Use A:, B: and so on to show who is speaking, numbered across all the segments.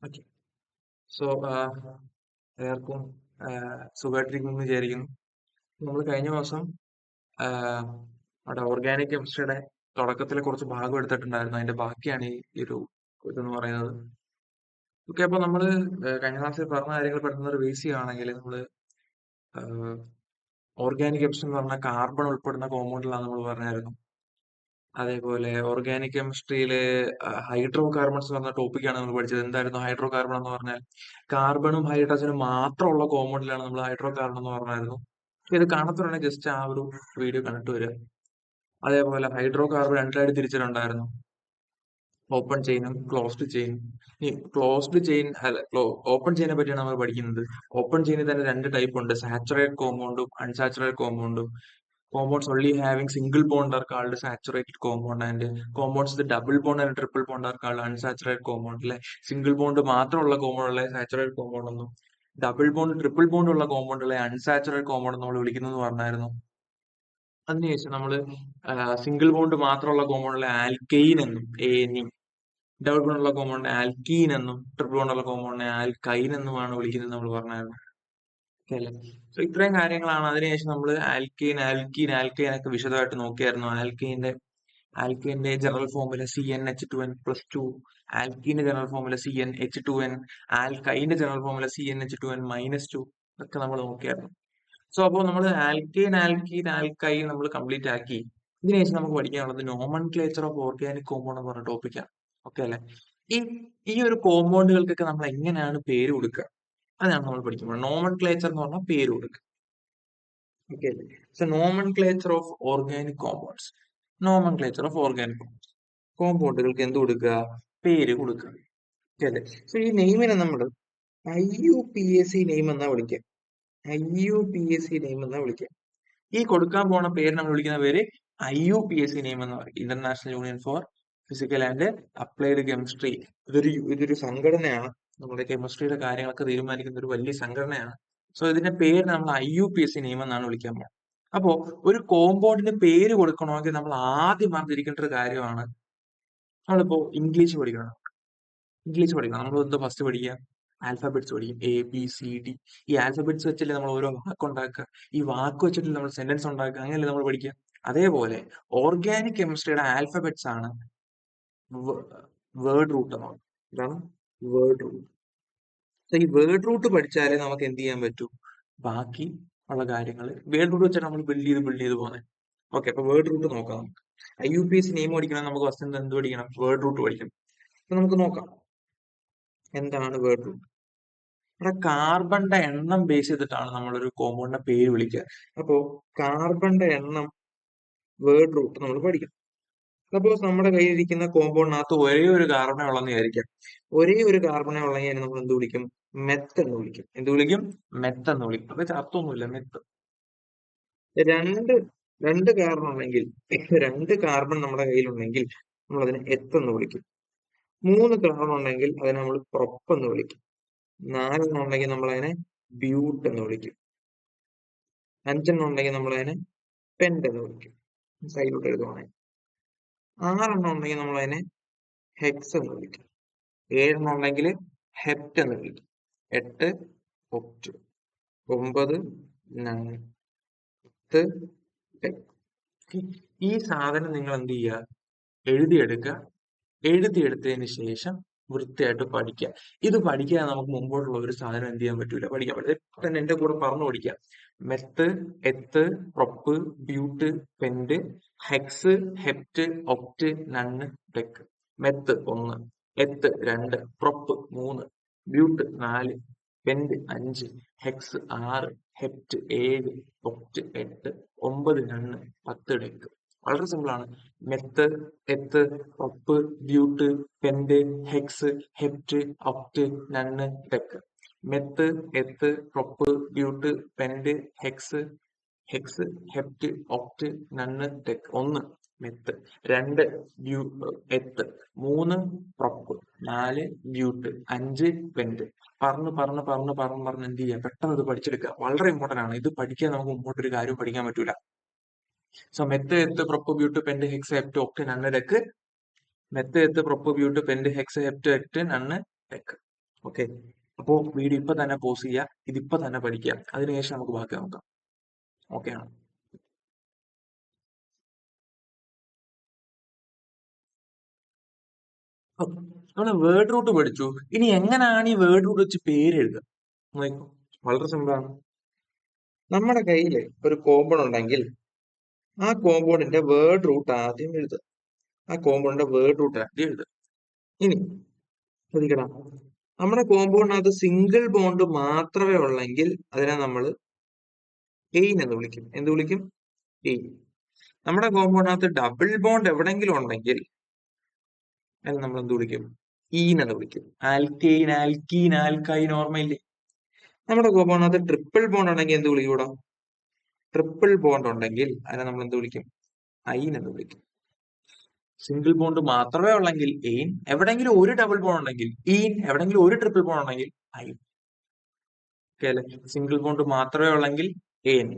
A: Okay. So എല്ലാവർക്കും സുഖമായിട്ടിരിക്കുന്നു വിചാരിക്കുന്നു. നമ്മൾ കഴിഞ്ഞ ദിവസം അവിടെ ഓർഗാനിക് കെമിസ്ട്രിയുടെ തുടക്കത്തിലെ കുറച്ച് ഭാഗം എടുത്തിട്ടുണ്ടായിരുന്നു. അതിന്റെ ബാക്കിയാണ് ഈ ഒരു ഇതെന്ന് പറയുന്നത്. ഓക്കെ, അപ്പൊ നമ്മള് കഴിഞ്ഞ ക്ലാസ്സിൽ പറഞ്ഞ കാര്യങ്ങൾ പെട്ടെന്ന് റിവൈസ് ചെയ്യുകയാണെങ്കിൽ നമ്മള് ഓർഗാനിക് കെമിസ്ട്രി എന്ന് പറഞ്ഞാൽ കാർബൺ ഉൾപ്പെടുന്ന കോമ്പൗണ്ടിലാണ് നമ്മൾ പറഞ്ഞായിരുന്നു. അതേപോലെ ഓർഗാനിക് കെമിസ്ട്രിയിലെ ഹൈഡ്രോ കാർബൺസ് എന്ന് പറഞ്ഞ ടോപ്പിക്കാണ് നമ്മൾ പഠിച്ചത്. എന്തായിരുന്നു ഹൈഡ്രോ കാർബൺ എന്ന് പറഞ്ഞാൽ? കാർബണും ഹൈഡ്രജനും മാത്രമുള്ള കോമ്പൗണ്ടിലാണ് നമ്മൾ ഹൈഡ്രോ കാർബൺ എന്ന് പറഞ്ഞായിരുന്നു. ഇത് കാണത്തുണ്ടെങ്കിൽ ജസ്റ്റ് ആ ഒരു വീഡിയോ കണ്ടിട്ട് വരിക. അതേപോലെ ഹൈഡ്രോ കാർബൺ രണ്ടായിട്ട് തിരിച്ചിട്ടുണ്ടായിരുന്നു, ഓപ്പൺ ചെയിനും ക്ലോസ്ഡ് ചെയിനും. ഈ ക്ലോസ്ഡ് ചെയിൻ അല്ല, ഓപ്പൺ ചെയിനെ പറ്റിയാണ് നമ്മൾ പഠിക്കുന്നത്. ഓപ്പൺ ചെയിനിൽ തന്നെ രണ്ട് ടൈപ്പ് ഉണ്ട്, സാച്ചുറേറ്റഡ് കോമ്പൗണ്ടും അൺസാച്ചുറേറ്റഡ് കോമ്പൗണ്ടും. Compounds only having single bond are called saturated compound, and compounds with double bond and triple bond are called unsaturated compound. അല്ലെ, സിംഗിൾ ബോണ്ട് മാത്രമുള്ള കോമ്പൗണ്ടുകളെ സാച്ചുറേറ്റഡ് കോമ്പൗണ്ട് എന്നും ഡബിൾ ബോണ്ട് ട്രിപ്പിൾ ബോണ്ട് ഉള്ള കോമ്പൗണ്ടുകളെ unsaturated compound നമ്മൾ വിളിക്കുന്നത് പറഞ്ഞായിരുന്നു. അതിനുശേഷം നമ്മൾ single bond മാത്രമുള്ള കോമ്പൗണ്ടുകളെ ആൽക്കെയിൻ എന്നും ഡബിൾ ബോണ്ട് ഉള്ള കോമ്പൗണ്ടിനെ ആൽക്കീൻ എന്നും ട്രിപ്പിൾ ബോണ്ട് ഉള്ള കോമ്പൗണ്ടിനെ ആൽക്കൈൻ എന്നുമാണ് വിളിക്കുന്നത് നമ്മൾ പറഞ്ഞായിരുന്നു. അല്ലേ? സോ ഇത്രയും കാര്യങ്ങളാണ്. അതിനുശേഷം നമ്മൾ ആൽക്കീൻ ഒക്കെ വിശദമായിട്ട് നോക്കിയായിരുന്നു. ആൽക്കീന്റെ ജനറൽ ഫോർമുല CnH2n+2, ആൽക്കീന്റെ ജനറൽ ഫോർമുല CnH2n, ആൽക്കൈന്റെ ജനറൽ ഫോർമുല CnH2n-2 ഒക്കെ നമ്മൾ നോക്കിയായിരുന്നു. സോ അപ്പോൾ നമ്മൾ ആൽക്കൈൻ നമ്മൾ കംപ്ലീറ്റ് ആക്കി. ഇതിനുശേഷം നമുക്ക് പഠിക്കാനുള്ളത് നോമൻക്ലേച്ചർ ഓഫ് ഓർഗാനിക് കോമ്പൗണ്ട് എന്ന് പറഞ്ഞ ടോപ്പിക്കാണ്. ഓക്കെ അല്ലെ? ഈ ഈ ഒരു കോമ്പൗണ്ടുകൾക്കൊക്കെ നമ്മൾ എങ്ങനെയാണ് പേര് കൊടുക്കുക, അതാണ് നമ്മൾ പഠിക്കുന്നത്. നോമൻക്ലേച്ചർ എന്ന് പറഞ്ഞാൽ പേര് കൊടുക്കുക. ഓക്കെ അല്ലേ? So nomenclature of organic compounds. Nomenclature of organic compounds. കോമ്പൗണ്ടുകൾക്ക് എന്ത് കൊടുക്കുക? പേര് കൊടുക്കുക. ഓക്കെ അല്ലേ? സോ ഈ നെയിമിനെ നമ്മൾ IUPAC നെയിം എന്നാ വിളിക്കുക. IUPAC നെയിം എന്നാ വിളിക്കുക. ഈ കൊടുക്കാൻ പോണ പേര് നമ്മൾ വിളിക്കുന്ന പേര് IUPAC നെയിം എന്ന് പറയും, international union for physical and applied chemistry. ഇതൊരു സംഘടനയാണ്. നമ്മുടെ കെമിസ്ട്രിയുടെ കാര്യങ്ങളൊക്കെ തീരുമാനിക്കുന്ന ഒരു വലിയ സംഘടനയാണ്. സോ ഇതിന്റെ പേര് നമ്മൾ IUPAC നെയിം എന്നാണ് വിളിക്കാൻ പോകുന്നത്. അപ്പോ ഒരു കോമ്പൗണ്ടിന് പേര് കൊടുക്കണമെങ്കിൽ നമ്മൾ ആദ്യം അറിഞ്ഞിരിക്കേണ്ട ഒരു കാര്യമാണ്, നമ്മളിപ്പോ ഇംഗ്ലീഷ് പഠിക്കണം. നമ്മൾ എന്താ ഫസ്റ്റ് പഠിക്കുക? ആൽഫബറ്റ്സ് പഠിക്കും, ABCD. ഈ ആൽഫബറ്റ്സ് വെച്ചല്ലേ നമ്മൾ ഓരോ വാക്കുണ്ടാക്കുക. ഈ വാക്ക് വെച്ചിട്ട് നമ്മൾ സെന്റൻസ് ഉണ്ടാക്കുക. അങ്ങനെയല്ലേ നമ്മൾ പഠിക്കുക. അതേപോലെ ഓർഗാനിക് കെമിസ്ട്രിയുടെ ആൽഫബറ്റ്സ് ആണ് വേർഡ് റൂട്ട് എന്ന് പറയുന്നത്. ഇതാണ് വേർഡ് റൂട്ട്. ഈ വേർഡ് റൂട്ട് പഠിച്ചാലേ നമുക്ക് എന്ത് ചെയ്യാൻ പറ്റൂ? ബാക്കി ഉള്ള കാര്യങ്ങൾ വേർഡ് റൂട്ട് വെച്ചാൽ നമ്മൾ ബിൽഡ് ചെയ്ത് പോകുന്നത്. ഓക്കെ, അപ്പൊ വേർഡ് റൂട്ട് നോക്കാം നമുക്ക്. IUPAC നെയിം പഠിക്കണം, നമുക്ക് ഫസ്റ്റ് എന്ത് പഠിക്കണം? വേർഡ് റൂട്ട് പഠിക്കണം. അപ്പൊ നമുക്ക് നോക്കാം എന്താണ് വേർഡ് റൂട്ട്. ഇവിടെ കാർബണിന്റെ എണ്ണം ബേസ് ചെയ്തിട്ടാണ് നമ്മളൊരു കോമ്പൗണ്ടിന്റെ പേര് വിളിക്കുക. അപ്പോ കാർബണിന്റെ എണ്ണം വേർഡ് റൂട്ട് നമ്മൾ പഠിക്കണം. സപ്പോസ് നമ്മുടെ കയ്യിലിരിക്കുന്ന കോമ്പൗണ്ടിനകത്ത് ഒരേ ഒരു കാർബണേ ഉള്ളെന്ന് വിചാരിക്കാം. ഒരേ ഒരു കാർബണേ ഉള്ളെങ്കിൽ നമ്മൾ എന്ത് വിളിക്കും? മെത്ത് എന്ന് വിളിക്കും. എന്ത് വിളിക്കും? മെത്ത് എന്ന് വിളിക്കും. അപ്പൊ അർത്ഥമൊന്നുമില്ല, മെത്ത്. രണ്ട് കാർബൺ ഉണ്ടെങ്കിൽ, രണ്ട് കാർബൺ നമ്മുടെ കയ്യിലുണ്ടെങ്കിൽ നമ്മൾ അതിനെ എത്ത് എന്ന് വിളിക്കും. 3 കാർബൺ ഉണ്ടെങ്കിൽ അതിനെ നമ്മൾ പ്രൊപ്പ് എന്ന് വിളിക്കും. 4 ഉണ്ടെങ്കിൽ നമ്മൾ അതിനെ ബ്യൂട്ട് എന്ന് വിളിക്കും. 5 ഉണ്ടെങ്കിൽ നമ്മൾ അതിനെ പെന്റ് എന്ന് വിളിക്കും. സൈഡിലോട്ട് എഴുതുവാണെങ്കിൽ 6 ഉണ്ടെങ്കിൽ നമ്മൾ അതിനെ ഹെക്സ് എന്ന് വിളിക്കും. 7 ഉണ്ടെങ്കിൽ ഹെപ്റ്റ് എന്ന് വിളിക്കും. 8 ഒക്ട്, 9 നൺ, 10 ഡെക്. ഈ സാധനം നിങ്ങൾ എന്ത് ചെയ്യുക? എഴുതിയെടുക്കുക. എഴുതിയെടുത്തതിന് ശേഷം വൃത്തിയായിട്ട് പഠിക്കുക. ഇത് പഠിക്കാൻ നമുക്ക് മുമ്പോട്ടുള്ള ഒരു സാധനം എന്ത് ചെയ്യാൻ പറ്റൂല, പഠിക്കാൻ പറ്റില്ല. ഇപ്പൊ തന്നെ എന്റെ കൂടെ പറഞ്ഞു പഠിക്കാം. Meth, eth, prop, but, pent, hex, hept, oct, non, dec. Meth 1, eth 2, prop 3, but 4, pent 5, hex 6, hept 7, oct 8, 9 non, 10 dec. വളരെ സിമ്പിൾ ആണ്. Meth, eth, prop, but, pent, hex, hept, oct, non, dec. Meth, eth, prop, but, pent, hex, hept, oct, non, dec. 1 meth, 2 eth, 3 prop, 4 ബ്യൂട്ട്, 5 pent. പറഞ്ഞ് എന്ത് ചെയ്യുക? പെട്ടെന്ന് ഇത് പഠിച്ചെടുക്കുക. വളരെ important ആണ്. ഇത് പഠിക്കാൻ നമുക്ക് മുമ്പോട്ടൊരു കാര്യം പഠിക്കാൻ പറ്റൂല. So meth, eth, prop, but, pent, hex, hept, oct, non, dec. Meth, eth, prop, but, pent, hex, hept, oct, non, dec. Okay, അപ്പോ വീഡിയോ ഇപ്പൊ തന്നെ പോസ് ചെയ്യുക, ഇതിപ്പോ തന്നെ പഠിക്കുക, അതിനുശേഷം നമുക്ക് ബാക്കി നോക്കാം. ഓക്കെ ആണ്. നമ്മള് വേർഡ് റൂട്ട് പഠിച്ചു. ഇനി എങ്ങനെയാണ് ഈ വേർഡ് റൂട്ട് വെച്ച് പേര് എഴുതുക? നോക്കൂ, വളരെ സിമ്പിൾ ആണ്. നമ്മുടെ കയ്യിൽ ഒരു കോമ്പൗണ്ട് ഉണ്ടെങ്കിൽ ആ കോമ്പൗണ്ടിന്റെ വേർഡ് റൂട്ട് ആദ്യം എഴുതുക. ആ കോമ്പൗണ്ടിന്റെ വേർഡ് റൂട്ട് ആദ്യം എഴുതുക. ഇനി ശ്രദ്ധിക്കണം, നമ്മുടെ കോമ്പൗണ്ടിനകത്ത് സിംഗിൾ ബോണ്ട് മാത്രമേ ഉള്ളെങ്കിൽ അതിനെ നമ്മൾ എയിൻ എന്ന് വിളിക്കും. എന്ത് വിളിക്കും? എയിൻ. നമ്മുടെ കോമ്പൗണ്ടിനകത്ത് ഡബിൾ ബോണ്ട് എവിടെങ്കിലും ഉണ്ടെങ്കിൽ അതിനെ നമ്മൾ എന്ത് വിളിക്കും? ഈൻ എന്ന് വിളിക്കും. ആൽക്കെയിൻ, ആൽക്കീൻ, ആൽക്കൈൻ ഓർമ്മയില്ലേ? നമ്മുടെ കോമ്പൗണ്ടിനകത്ത് ട്രിപ്പിൾ ബോണ്ട് ഉണ്ടെങ്കിൽ എന്ത് വിളിക്കൂടാ? ട്രിപ്പിൾ ബോണ്ട് ഉണ്ടെങ്കിൽ അതിനെ നമ്മൾ എന്ത് വിളിക്കും? അയിൻ എന്ന് വിളിക്കും. സിംഗിൾ ബോണ്ട് മാത്രമേ ഉള്ളെങ്കിൽ എയിൻ, എവിടെങ്കിലും ഒരു ഡബിൾ ബോണ്ട് ഉണ്ടെങ്കിൽ ഈൻ, എവിടെങ്കിലും ഒരു ട്രിപ്പിൾ ബോണ്ട് ഉണ്ടെങ്കിൽ അയിൻ. ഓക്കെ അല്ലെ? സിംഗിൾ ബോണ്ട് മാത്രമേ ഉള്ളെങ്കിൽ എയിൻ,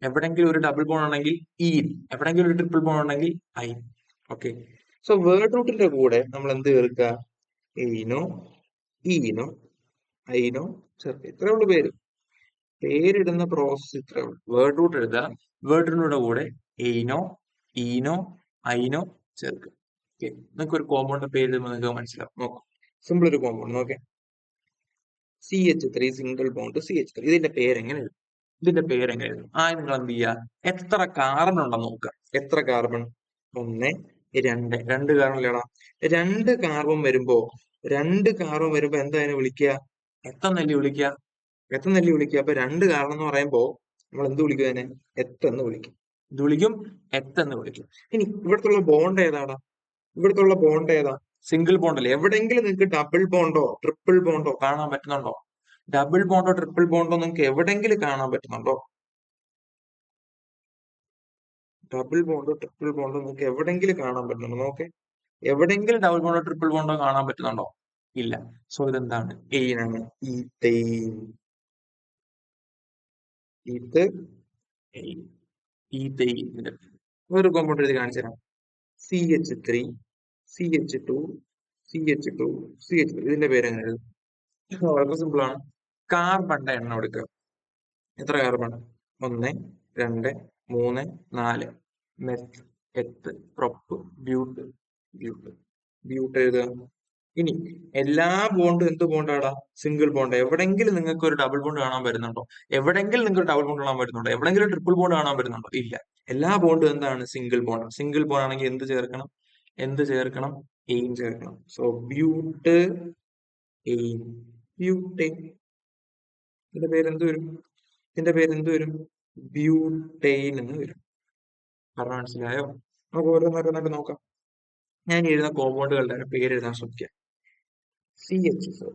A: എവിടെങ്കിലും ഒരു ഡബിൾ ബോണ്ട് ഉണ്ടെങ്കിൽ ഈൻ, എവിടെങ്കിലും ഒരു ട്രിപ്പിൾ ബോണ്ട് ഉണ്ടെങ്കിൽ ഐൻ. ഓക്കെ, സോ വേർഡ് റൂട്ടിന്റെ കൂടെ നമ്മൾ എന്ത് ചേർക്കുക? എയിനോ ഈനോ ഐനോ ചേർക്കുക. ഇത്രേ ഉള്ളൂ പേര്. പേരിടുന്ന പ്രോസസ് ഇത്രേ ഉള്ളൂ. വേർഡ് റൂട്ട് എഴുതുക, വേർഡ് റൂട്ടിന്റെ കൂടെ എയിനോ ഈനോ ഐനോ ചേർക്കുക. ഓക്കെ, നിങ്ങൾക്ക് ഒരു കോമ്പൗണ്ട് പേര് എഴുതുമ്പോൾ നിങ്ങൾക്ക് മനസ്സിലാവും. നോക്കാം, സിമ്പിൾ ഒരു കോമ്പൗണ്ട് നോക്കെ, CH3 സിംഗിൾ ബോണ്ട് CH3. ഇതിന്റെ പേരെങ്ങനെ എഴുതും? ഇതിന്റെ പേരെങ്ങനെ എഴുതും? നിങ്ങൾ എന്ത് ചെയ്യുക? എത്ര കാർബൺ ഉണ്ടെന്ന് നോക്കുക. എത്ര കാർബൺ? 1, 2. 2 കാർബൺ ഇല്ലടാ. 2 കാർബൺ വരുമ്പോ എന്താ അതിനെ വിളിക്കുക? എത്തെന്നല്ലേ വിളിക്കുക? എത്തെന്നല്ലേ വിളിക്കുക? അപ്പൊ 2 കാർബൺ എന്ന് പറയുമ്പോ നമ്മൾ എന്ത് വിളിക്കും? അതിനെ എത്തെന്ന് വിളിക്കും. ഇത് വിളിക്കും, എത്തെന്ന് വിളിക്കും. ഇനി ഇവിടത്തുള്ള ബോണ്ട് ഏതാടാ? ഇവിടത്തുള്ള ബോണ്ട് ഏതാ? സിംഗിൾ ബോണ്ട് അല്ലേ? എവിടെങ്കിലും നിങ്ങൾക്ക് ഡബിൾ ബോണ്ടോ ട്രിപ്പിൾ ബോണ്ടോ കാണാൻ പറ്റുന്നുണ്ടോ? ഡബിൾ ബോണ്ടോ ട്രിപ്പിൾ ബോണ്ടോ നിങ്ങൾക്ക് എവിടെങ്കിലും കാണാൻ പറ്റുന്നുണ്ടോ? ഡബിൾ ബോണ്ടോ ട്രിപ്പിൾ ബോണ്ടോ നിങ്ങൾക്ക് എവിടെങ്കിലും കാണാൻ പറ്റുന്നുണ്ടോ? നോക്കെ, എവിടെങ്കിലും ഡബിൾ ബോണ്ടോ ട്രിപ്പിൾ ബോണ്ടോ കാണാൻ പറ്റുന്നുണ്ടോ? ഇല്ല. സോ ഇതെന്താണ്? എയിനാണ്. ഈതെയിൻ. ഇത് ഈതെയിൻ. ഒരു കോമ്പൗണ്ട് എഴുതി കാണിച്ചു തരാം. CH3 CH2 CH2 CH3. ഇതിന്റെ പേര് എങ്ങനെ എഴുതും? വളരെ സിമ്പിൾ ആണ്. കാർബണിന്റെ എണ്ണം എടുക്കുക. എത്ര carbon? 1, 2, 3, 4. Meth, eth, prop, but, but, but എഴുതുക. ഇനി എല്ലാ ബോണ്ടും എന്ത് ബോണ്ടാടാ? Single bond. എവിടെങ്കിലും നിങ്ങൾക്ക് ഒരു ഡബിൾ ബോണ്ട് കാണാൻ പറ്റുന്നുണ്ടോ? എവിടെങ്കിലും നിങ്ങൾക്ക് ഡബിൾ ബോണ്ട് കാണാൻ പറ്റുന്നുണ്ടോ? എവിടെങ്കിലും ട്രിപ്പിൾ ബോണ്ട് കാണാൻ പറ്റുന്നുണ്ടോ? ഇല്ല. എല്ലാ ബോണ്ടും എന്താണ്? Single bond. സിംഗിൾ ബോണ്ട് ആണെങ്കിൽ എന്ത് ചേർക്കണം? എന്ത് ചേർക്കണം? എയിൻ ചേർക്കണം. So but ane, butane. ഇതിന്റെ പേരെന്ത് വരും? ഇതിന്റെ പേരെന്ത് വരും? ബ്യൂട്ടെയിൻ എന്ന് വരും. പറഞ്ഞ മനസ്സിലായോ? നമുക്ക് ഓരോന്നോരോന്നായിട്ട് നോക്കാം. ഞാൻ എഴുതുന്ന കോമ്പൗണ്ടുകളുടെ പേര് എഴുതാൻ ശ്രമിക്കുക. CH4,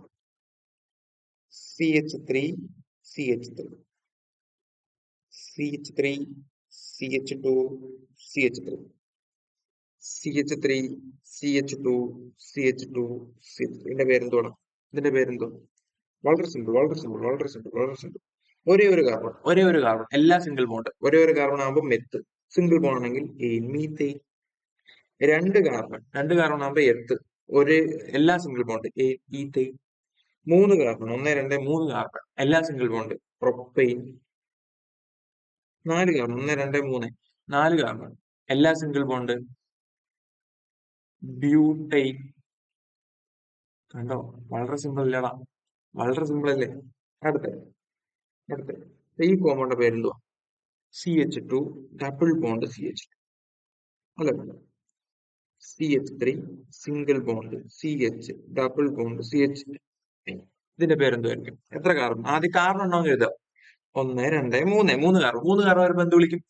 A: CH3, CH3, CH3, CH2, CH3, CH3, CH2, CH2, CH3. ഇതിന്റെ പേരെന്തോടാ? ഇതിന്റെ പേരെന്തോ? വളരെ സിമ്പിൾ, വളരെ സിമ്പിൾ, വളരെ സിമ്പിൾ, വളരെ സിമ്പിൾ. ഒരേ ഒരു കാർബൺ, ഒരേ ഒരു കാർബൺ, എല്ലാ സിംഗിൾ ബോണ്ട്. ഒരേ ഒരു കാർബൺ ആകുമ്പോൾ മെത്ത്, സിംഗിൾ ബോണ്ട് ആണെങ്കിൽ മീത്തേൻ. 2 കാർബൺ, 2 കാർബൺ ആകുമ്പോൾ എത്ത്, ഒരു എല്ലാ single bond ethane. 3 carbon, 1, 2, 3 carbon, എല്ലാ single bond propane. 4 carbon, 1, 2, 3, 4 carbon, എല്ലാ സിംഗിൾ ബോണ്ട് ബ്യൂട്ടൈൻ. കണ്ടോ? വളരെ സിമ്പിൾ അല്ലേടാ? വളരെ സിമ്പിൾ അല്ലേ? അടുത്ത അടുത്ത ഈ കോമ്പൗണ്ട് പേരെന്തുവാ? CH2 ഡബിൾ ബോണ്ട് CH2 അല്ലെ? CH3 single bond CH double bond CH. ഇതിന്റെ പേരെന്തുവായിരിക്കും? എത്ര കാർബൺ? ആദ്യം കാർബൺ ഉണ്ടോ എന്ന് എഴുതുക. 1, 2, 3, 3 കാർബൺ. 3 കാർബൺ വരുമ്പോ എന്ത് വിളിക്കും?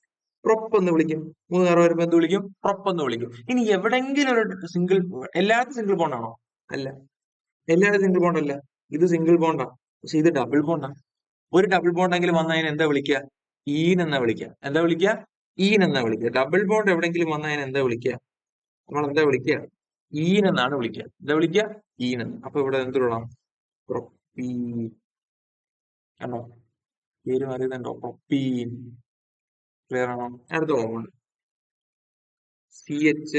A: പ്രൊപ്പ് എന്ന് വിളിക്കും. 3 കാർബൺ വരുമ്പോ എന്ത് വിളിക്കും? പ്രൊപ്പ് എന്ന് വിളിക്കും. ഇനി എവിടെങ്കിലും ഒരു സിംഗിൾ, എല്ലായിടത്തും സിംഗിൾ ബോണ്ട് ആണോ? അല്ല. എല്ലാവരും സിംഗിൾ ബോണ്ട് അല്ല. ഇത് സിംഗിൾ ബോണ്ടാ, പക്ഷെ ഇത് ഡബിൾ ബോണ്ടാ. ഒരു ഡബിൾ ബോണ്ടെങ്കിലും വന്നതിന് എന്താ വിളിക്കുക? ഈൻ എന്നാ വിളിക്കുക. എന്താ വിളിക്കുക? ഈൻ എന്നാ വിളിക്കുക. ഡബിൾ ബോണ്ട് എവിടെങ്കിലും വന്നതിന് എന്താ വിളിക്കുക? നമ്മൾ എന്താ വിളിക്കുക? ഈൻ എന്നാണ് വിളിക്കുക. എന്താ വിളിക്കുക? ഈൻ എന്ന്. അപ്പൊ ഇവിടെ എന്തിടണം? പ്രൊപ്പീൻ. കണ്ടോ? പേര് മാറിയതുണ്ടോ? പ്രൊപ്പീൻ. ക്ലിയർ ആണോ? അടുത്ത compound CH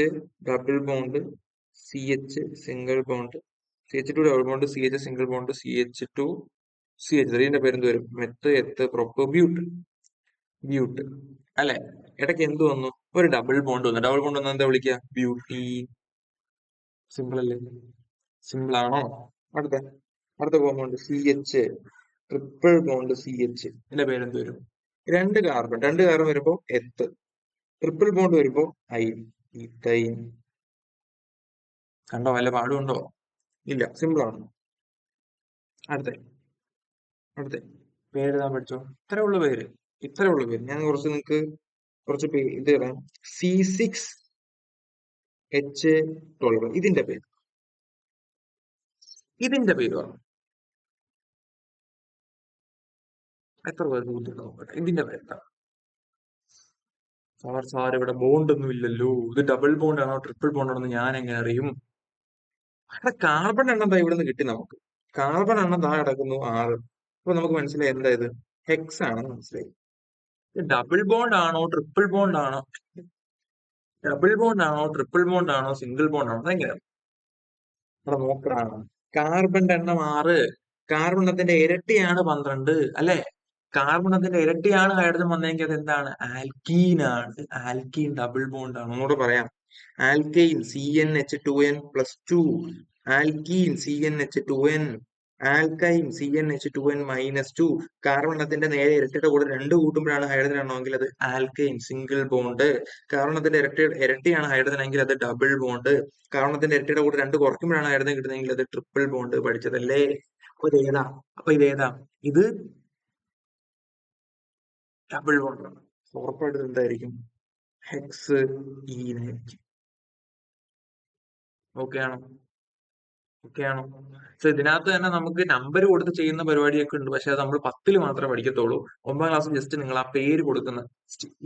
A: double bond CH single bond CH2 double bond, CH single bond, CH2 CH3. ഇതിന്റെ പേരെന്ത് വരും? Meth, eth, prop, but. ബ്യൂട്ട് അല്ലെ? ഇടയ്ക്ക് എന്ത് വന്നു? ഒരു ഡബിൾ ബോണ്ട് വന്നു. ഡബിൾ ബോണ്ട് വന്നാൽ എന്താ വിളിക്കുക? ബ്യൂട്ടി. സിമ്പിൾ അല്ലേ? സിമ്പിൾ ആണോ? അടുത്ത അടുത്ത compound CH, triple bond CH. ഇതിന്റെ പേരെന്ത് വരും? രണ്ട് കാർബൺ വരുമ്പോ എത്ത്, ട്രിപ്പിൾ ബോണ്ട് വരുമ്പോ ഐൻ, ഈത്തൈൻ. കണ്ടോ? വല്ല പാടുണ്ടോ? ഇല്ല, സിമ്പിൾ ആണ്. അടുത്ത അടുത്ത പേരെഴുതാൻ പഠിച്ചോ? ഇത്രയുള്ള പേര്, ഇത്രയുള്ള പേര്. ഞാൻ കുറച്ച് നിങ്ങൾക്ക് കുറച്ച് ഇത് തരാം. C6H12. ഇതിന്റെ പേര് പറഞ്ഞു. എത്ര പേർക്ക് ബുദ്ധിമുട്ട്? ഇതിന്റെ പേരെന്താ? സാർ ഇവിടെ ബോണ്ട് ഒന്നും ഇല്ലല്ലോ. ഇത് ഡബിൾ ബോണ്ട് ആണോ ട്രിപ്പിൾ ബോണ്ട് ആണോ ഞാൻ എങ്ങനെ അറിയും? അവിടെ കാർബൺ എണ്ണം ദാ ഇവിടുന്ന് കിട്ടി നമുക്ക്. കാർബൺ എണ്ണം ദാ കിടക്കുന്നു 6. അപ്പൊ നമുക്ക് മനസ്സിലായി എന്താ ഇത്? ഹെക്സ് ആണെന്ന് മനസ്സിലായി. ഡബിൾ ബോണ്ട് ആണോ ട്രിപ്പിൾ ബോണ്ട് ആണോ? ഡബിൾ ബോണ്ട് ആണോ ട്രിപ്പിൾ ബോണ്ട് ആണോ സിംഗിൾ ബോണ്ട് ആണോ? അതെങ്ങനെ? ഇവിടെ നോക്കണം. കാർബണിന്റെ എണ്ണം 6. കാർബണത്തിന്റെ ഇരട്ടിയാണ് 12 അല്ലെ? കാർബണത്തിന്റെ ഇരട്ടിയാണ് ഹൈഡ്രജൻ വന്നെങ്കിൽ അത് എന്താണ്? ആൽക്കീൻ ആണ്. ആൽക്കീൻ ഡബിൾ ബോണ്ട് ആണ്. ഒന്നുകൂടെ പറയാം. Alkyne CnH2n+2. Alkene CnH2n. Alkyne CnH2n-2. കാർബണത്തിന്റെ നേരെ ഇരട്ടിയുടെ കൂടെ 2 കൂട്ടുമ്പോഴാണ് ഹൈഡ്രജൻ ആണെങ്കിൽ അത് ആൽക്കൈൻ സിംഗിൾ ബോണ്ട്. കാർബണത്തിന്റെ ഇരട്ടിയാണ് ഹൈഡ്രജൻ എങ്കിൽ അത് ഡബിൾ ബോണ്ട്. കാർബണത്തിന്റെ ഇരട്ടിയുടെ കൂടെ 2 കുറയ്ക്കുമ്പോഴാണ് ഹൈഡ്രജൻ കിട്ടുന്നതെങ്കിൽ അത് ട്രിപ്പിൾ ബോണ്ട്. പഠിച്ചതല്ലേ? അപ്പൊ ഇതേതാ? ഇത് ഡബിൾ ബോണ്ട് ആണ്. ഉറപ്പായിട്ടും എന്തായിരിക്കും? ഹെക്സ് ഈനായിരിക്കും. ഓക്കെ ആണോ? ഓക്കെ ആണോ? സോ ഇതിനകത്ത് തന്നെ നമുക്ക് നമ്പർ കൊടുത്ത് ചെയ്യുന്ന പരിപാടിയൊക്കെ ഉണ്ട്. പക്ഷെ അത് നമ്മൾ 10ൽ മാത്രമേ പഠിക്കത്തുള്ളൂ. 9ാം ക്ലാസ്സിൽ ജസ്റ്റ് നിങ്ങൾ ആ പേര് കൊടുക്കുന്ന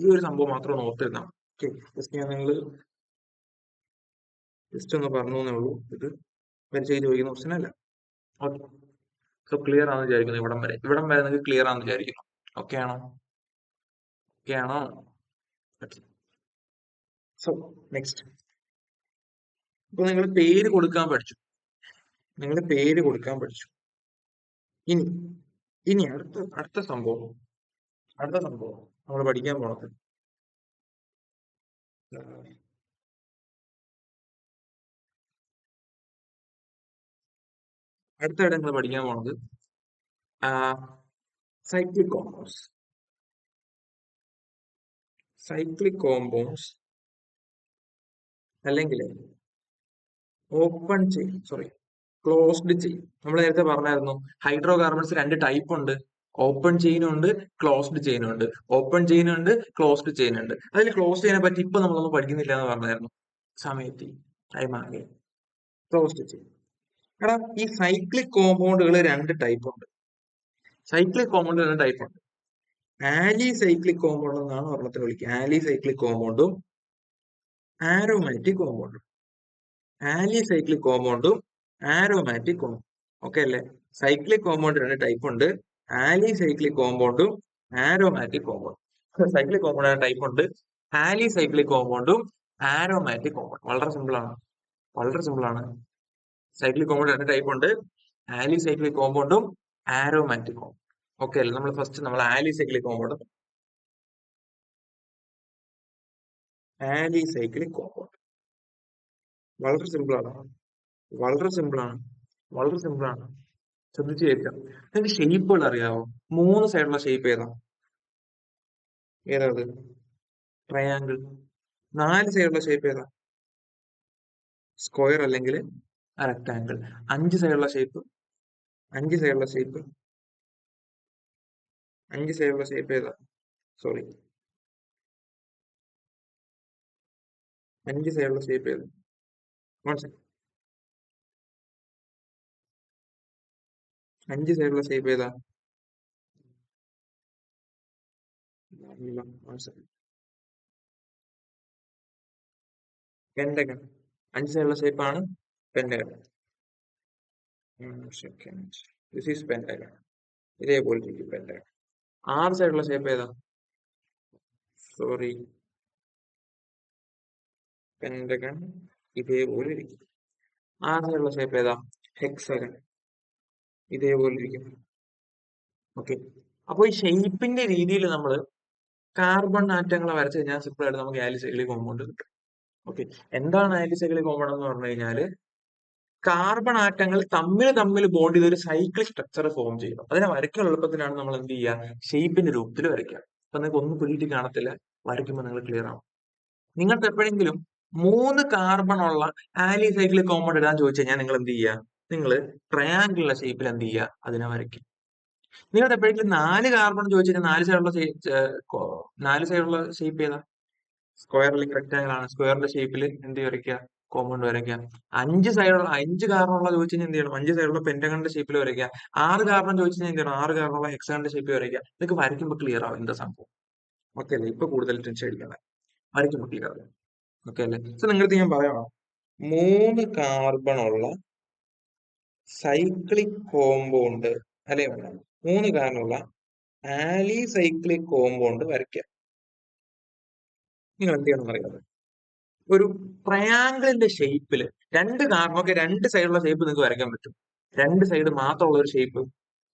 A: ഈ ഒരു സംഭവം മാത്രം ഒന്ന് ഓർത്തിരുന്നാൽ. ഓക്കെ, ജസ്റ്റ് ഞാൻ നിങ്ങൾ ജസ്റ്റ് ഒന്ന് പറഞ്ഞു എന്നേ ഉള്ളൂ. ഇത് പരീക്ഷയ്ക്ക് ചോദിക്കുന്ന ക്വസ്റ്റ്യൻ അല്ല. ഓക്കെ, സോ ക്ലിയർ ആണെന്ന് വിചാരിക്കുന്നു. ഇവിടം വരെ നിങ്ങൾക്ക് ക്ലിയർ ആണെന്ന് വിചാരിക്കുന്നു. ഓക്കെ ആണോ? ഓക്കെ ആണോ? സോ നെക്സ്റ്റ്, ഇപ്പൊ നിങ്ങൾ പേര് കൊടുക്കാൻ പഠിച്ചു. ഇനി ഇനി അടുത്ത സംഭവം നമ്മൾ പഠിക്കാൻ പോണത് അടുത്തായിട്ട് നിങ്ങൾ പഠിക്കാൻ പോണത് സൈക്ലിക് കോമ്പൗണ്ട്സ് അല്ലെങ്കിൽ ഓപ്പൺ ചെയിൻ, ക്ലോസ്ഡ് ചെയിൻ. നമ്മൾ നേരത്തെ പറഞ്ഞായിരുന്നു ഹൈഡ്രോ കാർബൺസ് 2 ടൈപ്പ് ഉണ്ട്. ഓപ്പൺ ചെയിനും ഉണ്ട്, ക്ലോസ്ഡ് ചെയിനും ഉണ്ട്. ഓപ്പൺ ചെയിനും ഉണ്ട്, ക്ലോസ്ഡ് ചെയിൻ ഉണ്ട്. അതിൽ ക്ലോസ്ഡ് ചെയിനെ പറ്റി ഇപ്പൊ നമ്മളൊന്നും പഠിക്കുന്നില്ല എന്ന് പറഞ്ഞായിരുന്നു. സമയത്ത് ടൈം ആകെ ക്ലോസ്ഡ് ചെയിൻ. എടാ, ഈ സൈക്ലിക് കോമ്പൗണ്ടുകൾ 2 ടൈപ്പ് ഉണ്ട്. ആലി സൈക്ലിക് കോമ്പൗണ്ട് എന്നാണ് ഒരെണ്ണത്തിന് വിളിക്കുക. ആലി സൈക്ലിക് കോമ്പൗണ്ടും ആരോമാറ്റിക് കോമ്പൗണ്ടും. ഓക്കെ അല്ലേ? സൈക്ലിക് കോമ്പൗണ്ട് 2 ടൈപ്പ് ഉണ്ട്. ആലി സൈക്ലിക് കോമ്പൗണ്ടും ആരോമാറ്റിക് കോമ്പൗണ്ടും. സൈക്ലിക് കോമ്പൗണ്ട് ടൈപ്പ് ഉണ്ട്. ആലി സൈക്ലിക് കോമ്പൗണ്ടും ആരോമാറ്റിക് കോമ്പൗണ്ട്. വളരെ സിമ്പിൾ ആണ്. സൈക്ലിക് കോമ്പൗണ്ട് 2 ടൈപ്പ് ഉണ്ട്. ആലി സൈക്ലിക് കോമ്പൗണ്ടും ആരോമാറ്റിക് കോമ്പൗണ്ട്. ഓക്കെ അല്ലേ? നമ്മൾ ആലി സൈക്ലിക് കോമ്പൗണ്ട് വളരെ സിമ്പിൾ ആണ്. ശ്രദ്ധിച്ചു കേൾക്കാം. നിങ്ങൾക്ക് ഷേപ്പുകൾ അറിയാവോ? 3 സൈഡുള്ള ഷേപ്പ് ഏതാ? ഏതാ? ട്രയാങ്കിൾ. 4 സൈഡുള്ള ഷേപ്പ് ഏതാ? സ്ക്വയർ അല്ലെങ്കിൽ റെക്ടാങ്കിൾ. 5 സൈഡുള്ള ഷേപ്പ് 5 സൈഡുള്ള ഷേപ്പ് ഏതാ? സോറി, 5 സൈഡുള്ള ഷേപ്പ് ഏതാ? 5 സൈഡുള്ള ഷേപ്പ് ഏതാ? പെന്റഗൺ. 5 സൈഡുള്ള ഷേപ്പാണ് പെന്റഗൺ. This is pentagon. ഇതേപോലെ ഇരിക്കും പെന്റഗൺ. 6 സൈഡുള്ള ഷേപ്പ് ഏതാ? സോറി, പെന്റഗൺ ഇതേപോലെ ഇരിക്കും. 6 സൈഡുള്ള ഷേപ്പ് ഏതാ? ഹെക്സഗൺ ഇതേപോലെ ഇരിക്കും. ഓക്കെ, അപ്പൊ ഈ ഷെയ്പ്പിന്റെ രീതിയിൽ നമ്മൾ കാർബൺ ആറ്റങ്ങളെ വരച്ചു കഴിഞ്ഞാൽ സിമ്പിൾ ആയിട്ട് നമുക്ക് ആലിസൈക്ലിക് കോമ്പൗണ്ട് കിട്ടും. ഓക്കെ, എന്താണ് ആലിസൈക്ലിക് കോമ്പൗണ്ട് എന്ന് പറഞ്ഞു കഴിഞ്ഞാല് കാർബൺ ആറ്റങ്ങൾ തമ്മിൽ തമ്മിൽ ബോണ്ട് ചെയ്ത് ഒരു സൈക്ലിക് സ്ട്രക്ചർ ഫോം ചെയ്യും. അതിനെ വരയ്ക്കാൻ എളുപ്പത്തിനാണ് നമ്മൾ എന്ത് ചെയ്യുക, ഷെയ്പ്പിന്റെ രൂപത്തിൽ വരയ്ക്കുക. അപ്പൊ നിങ്ങൾക്ക് ഒന്നും പിടിയിട്ട് കാണത്തില്ല, വരയ്ക്കുമ്പോൾ നിങ്ങൾ ക്ലിയർ ആവും. നിങ്ങൾക്ക് എപ്പോഴെങ്കിലും 3 കാർബൺ ഉള്ള ആലിസൈക്ലിക് കോമ്പൗണ്ട് ഇടാൻ ചോദിച്ചു കഴിഞ്ഞാൽ നിങ്ങൾ എന്ത് ചെയ്യുക, നിങ്ങൾ ട്രയാങ്കിളിന്റെ ഷേപ്പിൽ എന്ത് ചെയ്യുക, അതിനെ വരയ്ക്കും. നിങ്ങൾക്ക് എപ്പോഴെങ്കിലും 4 കാർബൺ ചോദിച്ചു കഴിഞ്ഞാൽ 4 സൈഡുള്ള ഷേപ്പ് ഏതാ? സ്ക്വയർ അല്ലെങ്കിൽ റെക്ടാങ്കിൾ ആണ്. സ്ക്വയറിന്റെ ഷേപ്പിൽ എന്ത് വരയ്ക്കുക, കോമ്പൗണ്ട് വരയ്ക്കാം. 5 കാർബൺ ഉള്ള ചോദിച്ചു കഴിഞ്ഞാൽ എന്ത് ചെയ്യണം, 5 സൈഡുള്ള പെന്റഗണിന്റെ ഷേപ്പിൽ വരയ്ക്കുക. 6 കാർബൺ ചോദിച്ചു കഴിഞ്ഞാൽ എന്ത് ചെയ്യണം, 6 കാർബൺ ഉള്ള ഹെക്സാഗണിന്റെ ഷേപ്പിൽ വരയ്ക്കുക. നിങ്ങൾക്ക് വരയ്ക്കുമ്പോൾ ക്ലിയർ ആവും എന്താ സംഭവം. ഓക്കെ അല്ലേ? ഇപ്പൊ കൂടുതൽ ടെൻഷൻ അടിക്കണ്ട, വരയ്ക്കുമ്പോൾ ക്ലിയർ ആവും. ഓക്കെ അല്ലേ? സോ നിങ്ങൾക്ക് ഞാൻ പറയണം, 3 കാർബൺ ഉള്ള സൈക്ലിക് കോമ്പൗണ്ട് അല്ലെ, 3 കാർബൺ ഉള്ള ആലിസൈക്ലിക് കോമ്പൗണ്ട് വരയ്ക്കുക. നിങ്ങൾ എന്ത് ചെയ്യണം അറിയാം, ഒരു ട്രയാങ്കിളിന്റെ ഷേപ്പിൽ 2 കാർബൺ, ഒക്കെ 2 സൈഡുള്ള ഷേപ്പ് നിങ്ങൾക്ക് വരയ്ക്കാൻ പറ്റും. 2 സൈഡ് മാത്രമുള്ള ഒരു ഷേപ്പ്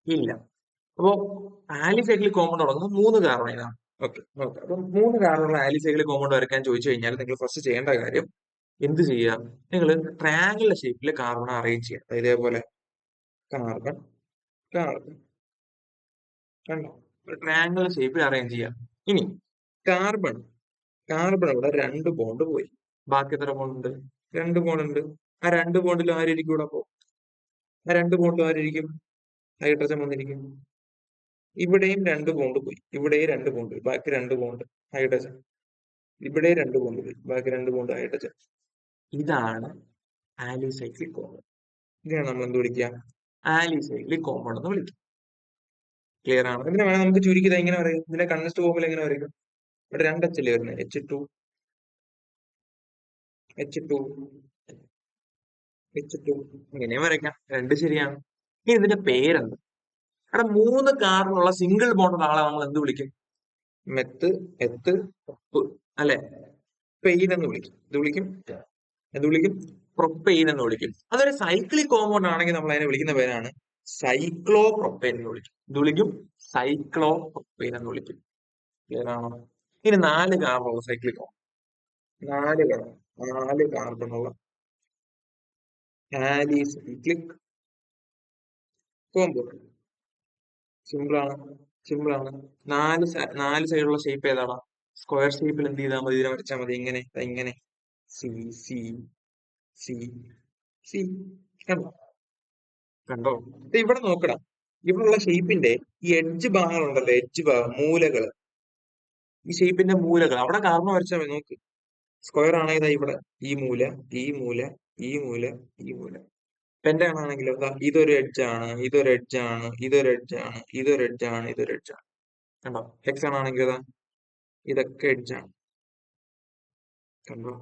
A: ഇല്ല. അപ്പോ ആലിസൈക്ലിക് കോമ്പൗണ്ട് തുടങ്ങുന്നത് 3 കാർബൺ ഇതാണ്. ഓക്കെ ഓക്കെ, അപ്പൊ 3 കാർബണുള്ള ആലിസൈക്ലിക് കോമ്പൗണ്ട് വരയ്ക്കാൻ ചോദിച്ചു കഴിഞ്ഞാൽ നിങ്ങൾ ഫസ്റ്റ് ചെയ്യേണ്ട കാര്യം എന്ത് ചെയ്യാം, നിങ്ങൾ ട്രയാങ്കിളിന്റെ ഷേപ്പിൽ കാർബൺ അറേഞ്ച് ചെയ്യാം. ഇതേപോലെ കാർബൺ കാർബൺ കണ്ടോ, ഒരു ട്രയാങ്കിൾ ഷേപ്പിൽ അറേഞ്ച് ചെയ്യാം. ഇനി കാർബൺ കാർബൺ ഇവിടെ 2 ബോണ്ട് പോയി, ബാക്കി എത്ര ബോണ്ട് ഉണ്ട്? 2 ബോണ്ട് ഉണ്ട്. ആ 2 ബോണ്ടിൽ ആരിയ്ക്കും ഇവിടെ? അപ്പോ ആ 2 ബോണ്ടിൽ ആരിയ്ക്കും? ഹൈഡ്രജൻ വന്നിരിക്കും. ഇവിടെയും 2 ബോണ്ട് പോയി, ഇവിടെയും 2 ബോണ്ട് പോയി, ബാക്കി 2 ബോണ്ട് ഹൈഡ്രജൻ. ഇവിടെ 2 ബോണ്ട് പോയി, ബാക്കി 2 ബോണ്ട് ഹൈഡ്രജൻ. ഇതാണ് ആലിസൈക്ലിക് കോമ്പൗണ്ട്. ഇതിനാണ് നമ്മൾ എന്ത് വിളിക്കുക, ആലിസൈക്ലിക് കോമ്പൗണ്ട് എന്ന് വിളിക്കും. ക്ലിയർ ആണ്? ഇതിനെ വേണം നമുക്ക് ചുരുക്കി എങ്ങനെ പറയും, ഇതിന്റെ കൺവെസ്റ്റ് ഫോമിൽ എങ്ങനെ പറയും? ഇവിടെ 2 H അല്ലേ വരുന്നത്, H2 H2 H2 ഇങ്ങനെ വരയ്ക്കാം. 2 ശരിയാണ്. ഇനി ഇതിന്റെ പേരെന്ത്? അവിടെ 3 കാർബണുള്ള സിംഗിൾ ബോണ്ടുള്ള ആളെ നമ്മൾ എന്ത് വിളിക്കും? മെത്ത്, എത്ത്, ഒപ്പ് അല്ലെ, പെയിൻ എന്ന് വിളിക്കും. എന്ത് വിളിക്കും? പ്രൊപ്പെയിൻ എന്ന് വിളിക്കും. അതൊരു സൈക്ലിക് കോമ്പൗണ്ട് ആണെങ്കിൽ നമ്മൾ അതിനെ വിളിക്കുന്ന പേരാണ് സൈക്ലോ പ്രൊപ്പെയിൻ എന്ന് വിളിക്കും. ഇത് വിളിക്കും സൈക്ലോ പ്രൊപ്പെയിൻ എന്ന് വിളിക്കും. ക്ലിയർ ആണോ? ഇനി 4 കാർബണുള്ള സൈക്ലിക് കോമ്പൗണ്ട്, 4 കാർബണുള്ള ആലിസൈക്ലിക് കോമ്പൗണ്ട്. സിമ്പിൾ ആണ്. 4 സൈഡുള്ള ഷേപ്പ് ഏതാണ്? സ്ക്വയർ ഷേപ്പിൽ എന്ത് ചെയ്താൽ മതി, ഇതിനെ വരച്ചാൽ മതി. ഇങ്ങനെ ഇങ്ങനെ സി സി സി സി. കണ്ടോ കണ്ടോ? ഇവിടെ നോക്കണം, ഇവിടെയുള്ള ഷേപ്പിന്റെ ഈ എഡ്ജ് ഭാഗങ്ങളുണ്ടല്ലോ, എഡ്ജ് ഭാഗം, മൂലകള്, ഈ ഷേപ്പിന്റെ മൂലകൾ അവിടെ കാർബൺ വരച്ചാൽ മതി. നോക്ക്, സ്ക്വയർ ആണെങ്കിൽ ഇവിടെ ഈ മൂല, ഈ മൂല, ഈ മൂല, ഈ മൂല. പെന്റഗൺ ആണെങ്കിലോ ഇതൊരു എഡ്ജാണ്, ഇതൊരു എഡ്ജാണ്, ഇതൊരു എഡ്ജാണ്, ഇതൊരു എഡ്ജാണ്, ഇതൊരു എഡ്ജാണ്. കണ്ടോ? ഹെക്സാൺ ആണെങ്കിൽ ഇതൊക്കെ എഡ്ജാണ്. കണ്ടോ?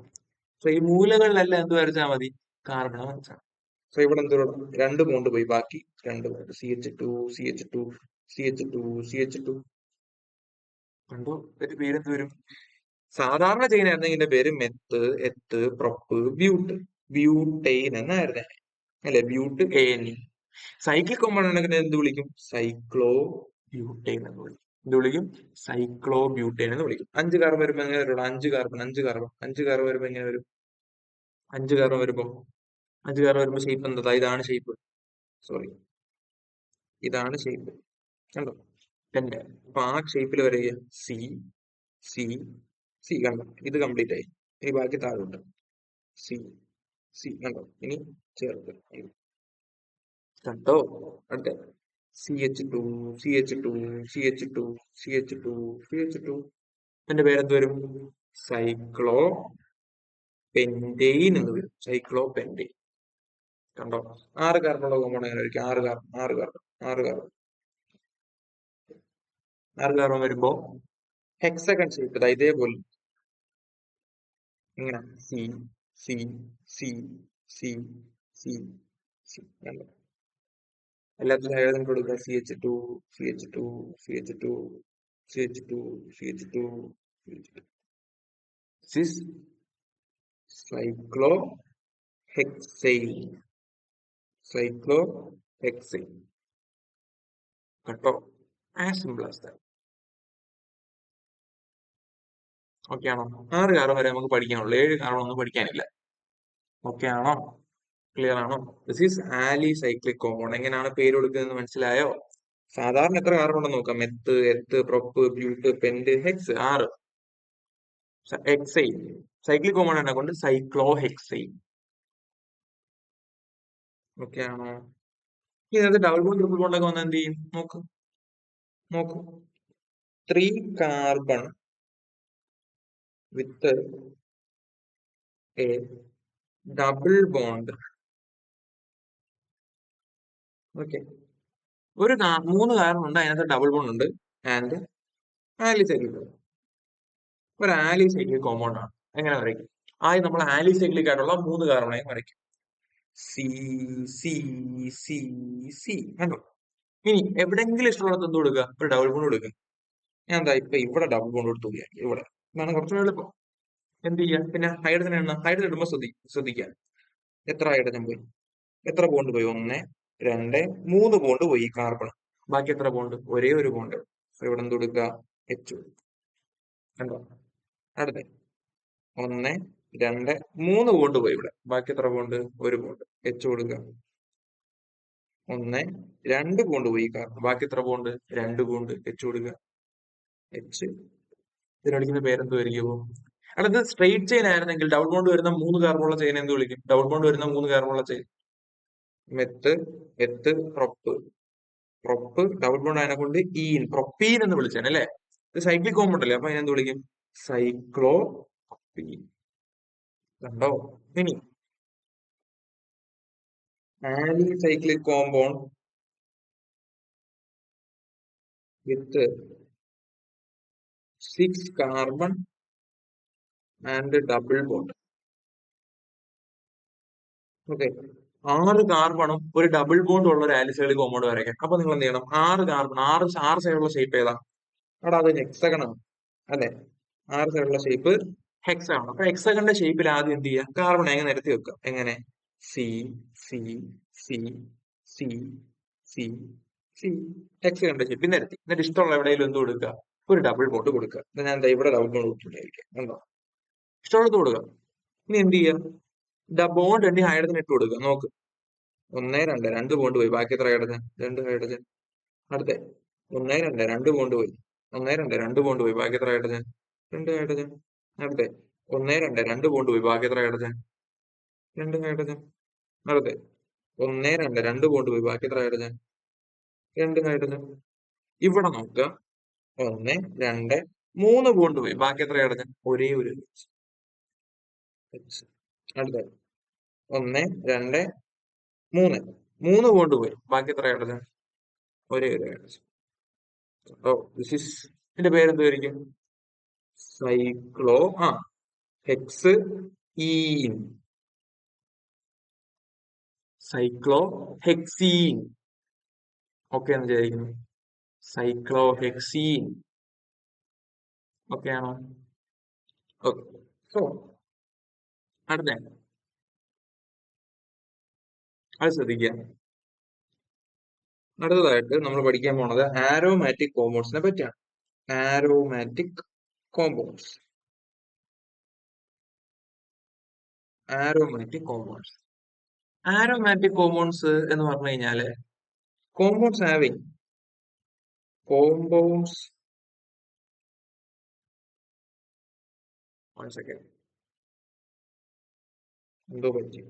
A: സോ ഈ മൂലകളിലെല്ലാം എന്ത് വരച്ചാൽ മതി, കാർബൺ വരച്ചാൽ. സോ ഇവിടെ എന്ത് 2 ബോണ്ട് പോയി, ബാക്കി 2 bond CH2 CH2 CH2 CH2. കണ്ടോ? ഇതിന്റെ പേരെന്ത് വരും? സാധാരണ ചെയ്യുന്നതായിരുന്നു ഇതിന്റെ പേര് മെത്ത്, എത്ത്, പ്രൊപ്പ്, ബ്യൂട്ട്, ബ്യൂട്ടെയിൻ എന്നായിരുന്നേ അല്ലെ, ബ്യൂട്ട് ANE. സൈക്ലിക് കോമ്പൗണ്ട് ഉണ്ടെങ്കിൽ എന്ത് വിളിക്കും? സൈക്ലോ ബ്യൂട്ടെയിൻ എന്ന് വിളിക്കും. എന്ത് വിളിക്കും? സൈക്ലോ ബ്യൂട്ടെയിൻ എന്ന് വിളിക്കും. 5 കാർബൺ വരുമ്പോ എങ്ങനെ വരും? 5 കാർബൺ 5 കാർബൺ 5 കാർബൺ വരുമ്പോ എങ്ങനെ വരും? 5 കാർബൺ വരുമ്പോ ഷേപ്പ് എന്താ? ഇതാണ് ഷേപ്പ്, സോറി ഇതാണ് ഷേപ്പ്. കണ്ടോ? എന്റെ അപ്പൊ ആ ഷേപ്പിൽ വരിക സി സി സി. കണ്ടോ? ഇത് കംപ്ലീറ്റ് ആയി. ഇനി ബാക്കി താഴോട്ട് സി സി. കണ്ടോ? ഇനി ചേർത്ത് കണ്ടോ? അടുത്ത CH2 CH2 CH2 CH2 CH2. എന്റെ പേരെന്ത് വരും? സൈക്ലോ പെന്റെയിൻ എന്ന് വരും. Cyclo pentane. കണ്ടോ? 6 കാർബണുള്ള കോമ്പൗണ്ട് എങ്ങനെ ആയിരിക്കും? 6 കാർബൺ 6 കാർബൺ 6 കാർബൺ 6 കാർബൺ വരുമ്പോ ഹെക്സഗൺ ഷേപ്പ് ഇതേപോലെ ഇങ്ങനെ C C C C C C. കണ്ടോ? എല്ലാത്തിലും ഹൈഡ്രജൻ കൊടുക്കുക. CH2 CH2 CH2 CH2 CH2 CH2. This cyclohexane. cyclohexane. കേട്ടോ, as simple as that. Okay ആണോ? 6 കാർബൺ വരെ നമുക്ക് പഠിക്കാനുള്ളൂ, 7 കാർബൺ ഒന്നും പഠിക്കാനില്ല. ഓക്കെ ആണോ? ക്ലിയർ ആണോ? This is alicyclic compound. എങ്ങനെയാണ് പേര് കൊടുക്കുന്നതെന്ന് മനസ്സിലായോ? സാധാരണ എത്ര കാർബൺ ഉണ്ടെന്ന് നോക്കാം. Meth, eth, prop, but, pent, hex. 6. Hexane cyclic compound ആണ് കൊണ്ട് സൈക്ലോഹെക്സൈൻ. ഓക്കെ ആണോ? ഇതിനകത്ത് ഡബിൾ ബോണ്ട് ട്രിപ്പിൾ ബോണ്ട് ഒക്കെ വന്നാൽ എന്ത് ചെയ്യും? നോക്ക് നോക്ക്. 3 carbon with a double bond. Okay, 3 carbon ഉണ്ട്, അതിനകത്ത് ഡബിൾ ബോണ്ട് ഉണ്ട്. ആൻഡ് ആലിസൈക്ലിക്, ഒരു ആലിസൈക്ലിക് കോമ്പൗണ്ട് ആണ്. എങ്ങനെ വരയ്ക്കും? ആദ്യം നമ്മൾ ആലിസൈക്ലിക് ആയിട്ടുള്ള 3 കാർബണായി വരയ്ക്കും. സി സി സി സി കണ്ടോ? ഇനി എവിടെയെങ്കിലും ഇഷ്ടമുള്ളത് എന്ത് കൊടുക്കുക? ഒരു ഡബിൾ ബോണ്ട് കൊടുക്കുക. ഞാൻ എന്താ ഇപ്പൊ ഇവിടെ ഡബിൾ ബോണ്ട് കൊടുത്തു ഇവിടെ. ഇതാണ് കുറച്ചുകൂടെ എളുപ്പം. എന്ത് ചെയ്യാ? പിന്നെ ഹൈഡ്രജൻ എണ്ണ, ഹൈഡ്രജൻ ഇടുമ്പോൾ ശ്രദ്ധിക്കുക. എത്ര ഹൈഡ്രജൻ പോയി? എത്ര ബോണ്ട് പോയി? 1, 2, 3 ബോണ്ട് പോയി കാർബൺ. ബാക്കി എത്ര ബോണ്ട്? ഒരേ ഒരു ബോണ്ട്. ഇവിടെ എന്ത് കൊടുക്കുക? എച്ച്. കണ്ടോ? അടുത്ത 1, 2, 3 ബോണ്ട് പോയി ഇവിടെ. ബാക്കി എത്ര ബോണ്ട്? ഒരു ബോണ്ട്. എച്ച് കൊടുക്കുക. 1, 2 ബോണ്ട് പോയി കാർബൺ. ബാക്കി എത്ര ബോണ്ട്? 2 ബോണ്ട്. എച്ച് കൊടുക്കുക. എച്ച്. ഇതിനടിക്കുന്ന പേരെന്തുമായിരിക്കും? അടുത്ത് സ്ട്രെയിറ്റ് ചെയിൻ ആയിരുന്നെങ്കിൽ ഡബിൾ ബോണ്ട് വരുന്ന 3 കാർബണുള്ള ചെയിൻ എന്ത് വിളിക്കും? ഡബിൾ ബോണ്ട് വരുന്ന 3 കാർബണുള്ള chain meth, eth, prop. Prop double bond അതിനെ കൊണ്ട് ഈൻ, പ്രൊപ്പീൻ എന്ന് വിളിച്ചാണ് അല്ലെ? ഇത് സൈക്ലിക് കോമ്പൗണ്ട് അല്ലേ, അപ്പൊ അതിനെന്ത് വിളിക്കും? സൈക്ലോപീൻ. കണ്ടോ? ഇനി alicyclic compound with 6 carbon and double bond. Okay, 6 കാർബണും ഒരു ഡബിൾ ബോണ്ടും ഉള്ള ഒരു ആലിസൈക്ലിക് കോമ്പൗണ്ട് വരയ്ക്കാം. അപ്പൊ നിങ്ങൾ എന്ത് ചെയ്യണം? 6 കാർബൺ, 6 സൈഡുള്ള ഷേപ്പ് ഏതാ? അവിടെ അത് ഹെക്സഗൺ ആണ് അല്ലെ? 6 സൈഡുള്ള ഷേപ്പ് ഹെക്സഗൺ. അപ്പൊ ഹെക്സഗണിന്റെ ഷേപ്പിൽ ആദ്യം എന്ത് ചെയ്യുക? കാർബൺ എങ്ങനെ നിരത്തി വെക്കുക? എങ്ങനെ? C C C C C C. ഹെക്സഗണിന്റെ ഷേപ്പിൽ നിരത്തി. എന്നിട്ട് ഇഷ്ടമുള്ള എവിടെയെങ്കിലും എന്ത് കൊടുക്കുക? ഒരു ഡബിൾ ബോണ്ട് കൊടുക്കുക. ഞാൻ എന്താ ഇവിടെ ഡബിൾ ബോണ്ട് കൊടുത്തിട്ടുണ്ടായിരിക്കും. കണ്ടോ? ഇഷ്ടമുള്ളത് കൊടുക്കുക. ഇനി എന്ത് ചെയ്യുക? ബോണ്ട് എണ്ണി ഹൈഡ്രജൻ ഇട്ട് കൊടുക്കുക. നോക്ക്, 1, 2, 2 ബോണ്ട് പോയി. ബാക്കി എത്ര ഹൈഡ്രജൻ? 2 ഹൈഡ്രജൻ. അടുത്ത 1, 2, 2 ബോണ്ട് പോയി. 1, 2, 2 ബോണ്ട് പോയി. ബാക്കി എത്ര ഹൈഡ്രജൻ? 2 ഹൈഡ്രജൻ. അടുത്ത 1, 2, 2 ബോണ്ട് പോയി. ബാക്കി എത്ര ഹൈഡ്രജൻ? 2 ഹൈഡ്രജൻ. അടുത്ത 1, 2, 2 ബോണ്ട് പോയി. ബാക്കി എത്ര ഹൈഡ്രജൻ? 2 ഹൈഡ്രജൻ. ഇവിടെ നോക്കുക, 1, 2, 3 ബോണ്ട് പോയി. ബാക്കി എത്ര ഹൈഡ്രജൻ? ഒരേ ഒരു H. അടുത്ത 1, 2, 3. 3 ബോണ്ട് പോയി. ബാക്കി എത്ര ഹൈഡ്രജൻ? ഒരേ ഒരു ഹൈഡ്രജൻ. ഓ, ഇതിന്റെ പേരെന്തായിരിക്കും? Cyclohexene. Cyclohexene. Okay എന്ന് വിചാരിക്കുന്നു. Cyclohexene. ഓക്കെ ആണോ? ഓക്കെ, സോ അടുത്ത അത് ശ്രദ്ധിക്കുക. അടുത്തതായിട്ട് നമ്മൾ പഠിക്കാൻ പോണത് ആരോമാറ്റിക് കോമ്പൗണ്ട്സിനെ പറ്റിയാണ്. Aromatic compounds. Aromatic compounds. Aromatic compounds എന്ന് പറഞ്ഞു കഴിഞ്ഞാല് compounds having compounds one second, എന്തോ പറ്റി.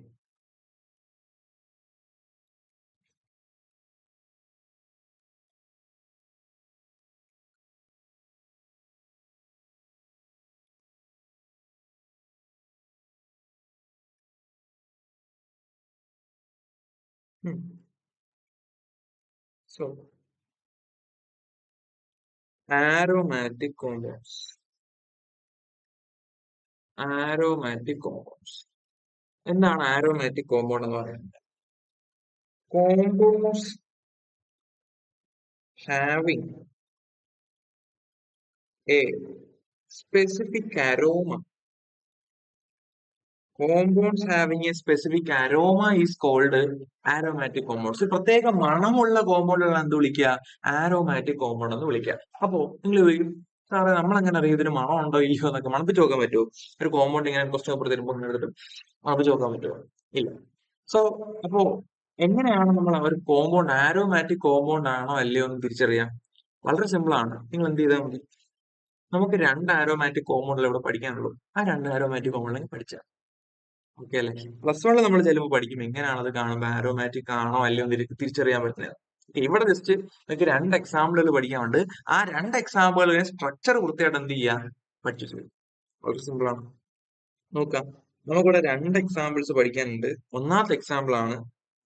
A: So aromatic compounds. Aromatic compounds എന്താണ്? ആരോമാറ്റിക് കോമ്പൗണ്ട് എന്ന് പറയുന്നത് compounds having a specific aroma compounds having a specific aroma is called aromatic compounds. പ്രത്യേക മണമുള്ള കോമ്പൗണ്ടുകൾ എന്ത് വിളിക്കുക? ആരോമാറ്റിക് കോമ്പൗണ്ട് എന്ന് വിളിക്കുക. അപ്പോ നിങ്ങൾ ചോദിക്കും, സാറേ നമ്മൾ എങ്ങനെ അറിയാം ഇതിന് മണം ഉണ്ടോ ഇല്ലയോ എന്നൊക്കെ മണപ്പിച്ച് നോക്കാൻ പറ്റുമോ? ഒരു കോമ്പൗണ്ട് ഇങ്ങനെ കുറച്ച് അപ്പുറത്ത് എടുത്തിട്ട് മണപ്പിച്ച് നോക്കാൻ പറ്റുമോ? ഇല്ല. സോ അപ്പോ എങ്ങനെയാണ് നമ്മൾ ഒരു കോമ്പൗണ്ട് ആരോമാറ്റിക് കോമ്പൗണ്ട് ആണോ അല്ലയോ എന്ന് തിരിച്ചറിയാം? വളരെ സിമ്പിൾ ആണ്. നിങ്ങൾ എന്ത് ചെയ്താൽ മതി, നമുക്ക് രണ്ട് ആരോമാറ്റിക് കോമ്പൗണ്ടുകൾ ഇവിടെ പഠിക്കാനുള്ളൂ. ആ രണ്ട് ആരോമാറ്റിക് കോമ്പൗണ്ടിൽ പഠിച്ചാൽ ഓക്കെ അല്ലേ? +1 നമ്മൾ ചിലപ്പോൾ പഠിക്കും എങ്ങനെയാണ് അത് കാണുമ്പോൾ ആരോമാറ്റിക് ആണോ അല്ലയോ എന്ന് തിരിച്ചറിയാൻ പറ്റുന്നത്. ഇവിടെ ജസ്റ്റ് നിങ്ങൾക്ക് രണ്ട് എക്സാമ്പിളുകൾ പഠിക്കാനുണ്ട്. ആ രണ്ട് എക്സാമ്പിളുകളിലെ സ്ട്രക്ചർ വൃത്തിയായിട്ട് എന്ത് ചെയ്യാ പഠിച്ചു. വളരെ സിമ്പിൾ ആണ്. നോക്കാം, നമുക്കിവിടെ രണ്ട് എക്സാമ്പിൾസ് പഠിക്കാനുണ്ട്. ഒന്നാമത്തെ എക്സാമ്പിൾ ആണ്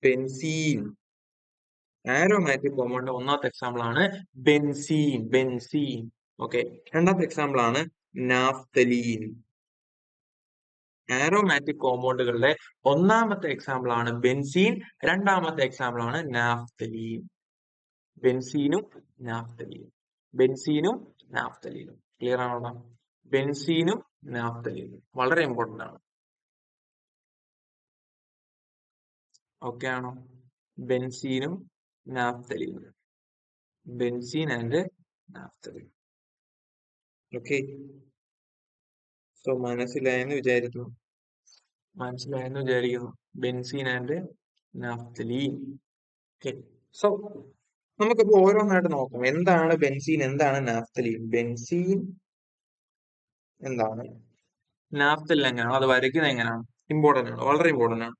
A: ബെൻസീൻ. ആരോമാറ്റിക് കോമ്പൗണ്ട് ഒന്നാമത്തെ എക്സാമ്പിൾ ആണ് ബെൻസീൻ. ഓക്കെ, രണ്ടാമത്തെ എക്സാമ്പിൾ ആണ് നാഫ്തലീൻ. ആരോമാറ്റിക് കോമ്പൗണ്ടുകളുടെ ഒന്നാമത്തെ എക്സാമ്പിൾ ആണ് ബെൻസീൻ, രണ്ടാമത്തെ എക്സാമ്പിൾ ആണ് നാഫ്തലീൻ. ബെൻസീനും നാഫ്തലീനും ബെൻസീനും നാഫ്തലീനും ക്ലിയർ ആണോ? ബെൻസീനും നാഫ്തലീനും വളരെ ഇമ്പോർട്ടന്റ് ആണ്. ഓക്കെ ആണോ? ബെൻസീനും നാഫ്തലീനും, benzene and naphthalene. Okay, so മനസ്സിലായെന്ന് വിചാരിക്കുന്നു. Benzene and naphthalene. Okay, so നമുക്കിപ്പോ ഓരോന്നായിട്ട് നോക്കാം. എന്താണ് ബെൻസീൻ, എന്താണ് നാഫ്തലീൻ? ബെൻസീൻ എന്താണ്, നാഫ്തലീൻ എങ്ങനെയാണ്, അത് വരയ്ക്കുന്നത് എങ്ങനെയാണ്? ഇമ്പോർട്ടന്റ് ആണ്, വളരെ ഇമ്പോർട്ടന്റ് ആണ്.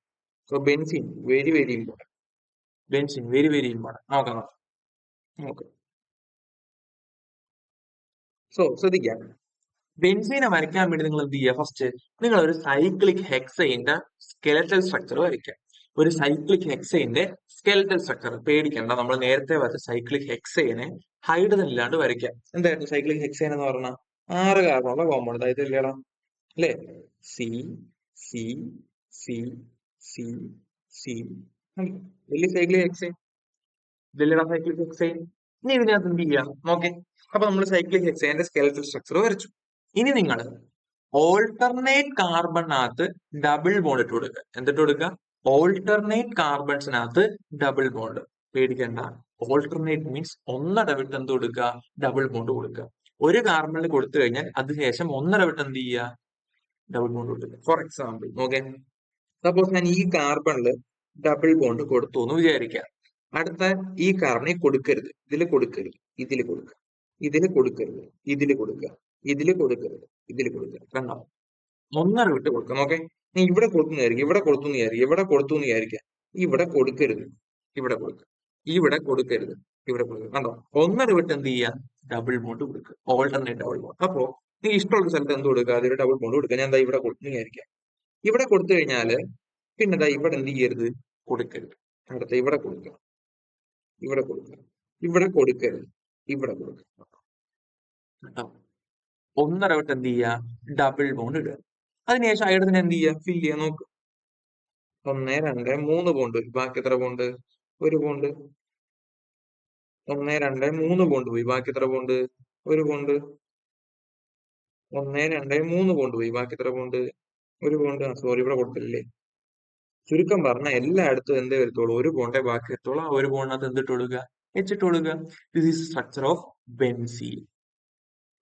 A: So benzene very very important. Benzene very very important. നോക്കാം. സോ ശ്രദ്ധിക്കാം, ബെൻസീനെ വരയ്ക്കാൻ വേണ്ടി നിങ്ങൾ എന്ത് ചെയ്യുക? ഫസ്റ്റ് നിങ്ങൾ ഒരു സൈക്ലിക് ഹെക്സൈന്റെ സ്കെലറ്റൽ സ്ട്രക്ചർ വരയ്ക്കുക. ഒരു സൈക്ലിക് ഹെക്സൈന്റെ സ്കെലറ്റൽ സ്ട്രക്ചർ പേടിക്കണ്ട, നമ്മൾ നേരത്തെ വരച്ച സൈക്ലിക് ഹെക്സൈനെ ഹൈഡ്രജൻ ഇല്ലാണ്ട് വരയ്ക്കാം. എന്തായിരുന്നു സൈക്ലിക് ഹെക്സൈൻ എന്ന് പറഞ്ഞാൽ? 6 കാർബണുള്ള കോമ്പൗണ്ട്. അതായത് ഇല്ലടാ അല്ലേ? C C C C C വലിയ സൈക്ലിക് ഹെക്സൈൻ, ഇല്ലടാ സൈക്ലിക് ഹെക്സൈൻ. ഇനി ഇതിനകത്ത് എന്ത് ചെയ്യാം നോക്കേ. അപ്പൊ നമ്മൾ സൈക്ലിക് ഹെക്സൈന്റെ സ്കെലറ്റൽ സ്ട്രക്ചർ വരച്ചു. ഇനി നിങ്ങൾ ഓൾട്ടർനേറ്റ് കാർബണിനകത്ത് ഡബിൾ ബോണ്ട് ഇട്ട് കൊടുക്കുക. എന്തിട്ട് കൊടുക്കുക? ഓൾട്ടർനേറ്റ് കാർബൺസിനകത്ത് ഡബിൾ ബോണ്ട്. പേടിക്കണ്ട, ഓൾട്ടർനേറ്റ് മീൻസ് ഒന്നര വിട്ട് എന്ത് കൊടുക്കുക? ഡബിൾ ബോണ്ട് കൊടുക്കുക. ഒരു കാർബണിൽ കൊടുത്തു കഴിഞ്ഞാൽ അതിനുശേഷം ഒന്നര വിട്ട് എന്ത് ചെയ്യുക? ഡബിൾ ബോണ്ട് കൊടുക്കുക. ഫോർ എക്സാമ്പിൾ നോക്കേ, സപ്പോസ് ഞാൻ ഈ കാർബണിൽ ഡബിൾ ബോണ്ട് കൊടുത്തു എന്ന് വിചാരിക്കുക. അടുത്ത ഈ കാർബണിൽ കൊടുക്കരുത്, ഇതിൽ കൊടുക്കരുത്, ഇതിൽ കൊടുക്കുക, ഇതിൽ കൊടുക്കരുത്, ഇതിൽ കൊടുക്കുക, ഇതിൽ കൊടുക്കരുത്, ഇതിൽ കൊടുക്കുക. കണ്ടോ? ഒന്നര വിട്ട് കൊടുക്കാം. ഓക്കെ, നീ ഇവിടെ കൊടുത്തുനിന്ന് വിചാരിക്കുക, ഇവിടെ കൊടുത്തുനിന്ന് വിചാരിക്കുക, ഇവിടെ കൊടുത്തു എന്ന് വിചാരിക്കുക. ഇവിടെ കൊടുക്കരുത്, ഇവിടെ കൊടുക്കുക, ഇവിടെ കൊടുക്കരുത്, ഇവിടെ കൊടുക്കുക. കണ്ടോ? ഒന്നര വിട്ട് എന്ത് ചെയ്യുക? ഡബിൾ ബോണ്ട് കൊടുക്കുക, ഓൾട്ടർനേറ്റ് ഡബിൾ ബോണ്ട്. അപ്പോ നീ ഇഷ്ടമുള്ള സ്ഥലത്ത് എന്ത് കൊടുക്കുക? അതിൽ ഡബിൾ ബോണ്ട് കൊടുക്കുക. ഞാൻ എന്താ ഇവിടെ കൊടുത്തു വിചാരിക്കുക. ഇവിടെ കൊടുത്തു കഴിഞ്ഞാല് പിന്നെ എന്താ ഇവിടെ എന്ത് ചെയ്യരുത്? കൊടുക്കരുത്. അടുത്ത ഇവിടെ കൊടുക്കുക, ഇവിടെ കൊടുക്കുക, ഇവിടെ കൊടുക്കരുത്, ഇവിടെ കൊടുക്കുക. കേട്ടോ? ഒന്നര വിട്ട് എന്ത് ചെയ്യുക? ഡബിൾ ബോണ്ട് ഇടുക. അതിനുശേഷം ഹൈഡ്രജൻ എന്ത് ചെയ്യുക? ഫില്ല് ചെയ്യാൻ നോക്കുക. 1 2 3 ബോണ്ട് പോയി. ബാക്കി എത്ര ബോണ്ട്? ഒരു ബോണ്ട്. 1 2 3 ബോണ്ട് പോയി. ബാക്കി എത്ര ബോണ്ട്? ഒരു ബോണ്ട്. 1 2 3 ബോണ്ട് പോയി. ബാക്കി എത്ര ബോണ്ട്? ഒരു ബോണ്ട്. സോറി, ഇവിടെ കൊടുത്തില്ലേ. ചുരുക്കം പറഞ്ഞാൽ എല്ലായിടത്തും എന്തേ വരത്തുള്ളൂ? ഒരു ബോണ്ടേ ബാക്കി വരത്തുള്ളൂ. ആ ഒരു ബോണ്ടിനകത്ത് എന്തിട്ട് കൊടുക്കുക? എച്ചിട്ട് കൊടുക്കുക. This is structure of benzene.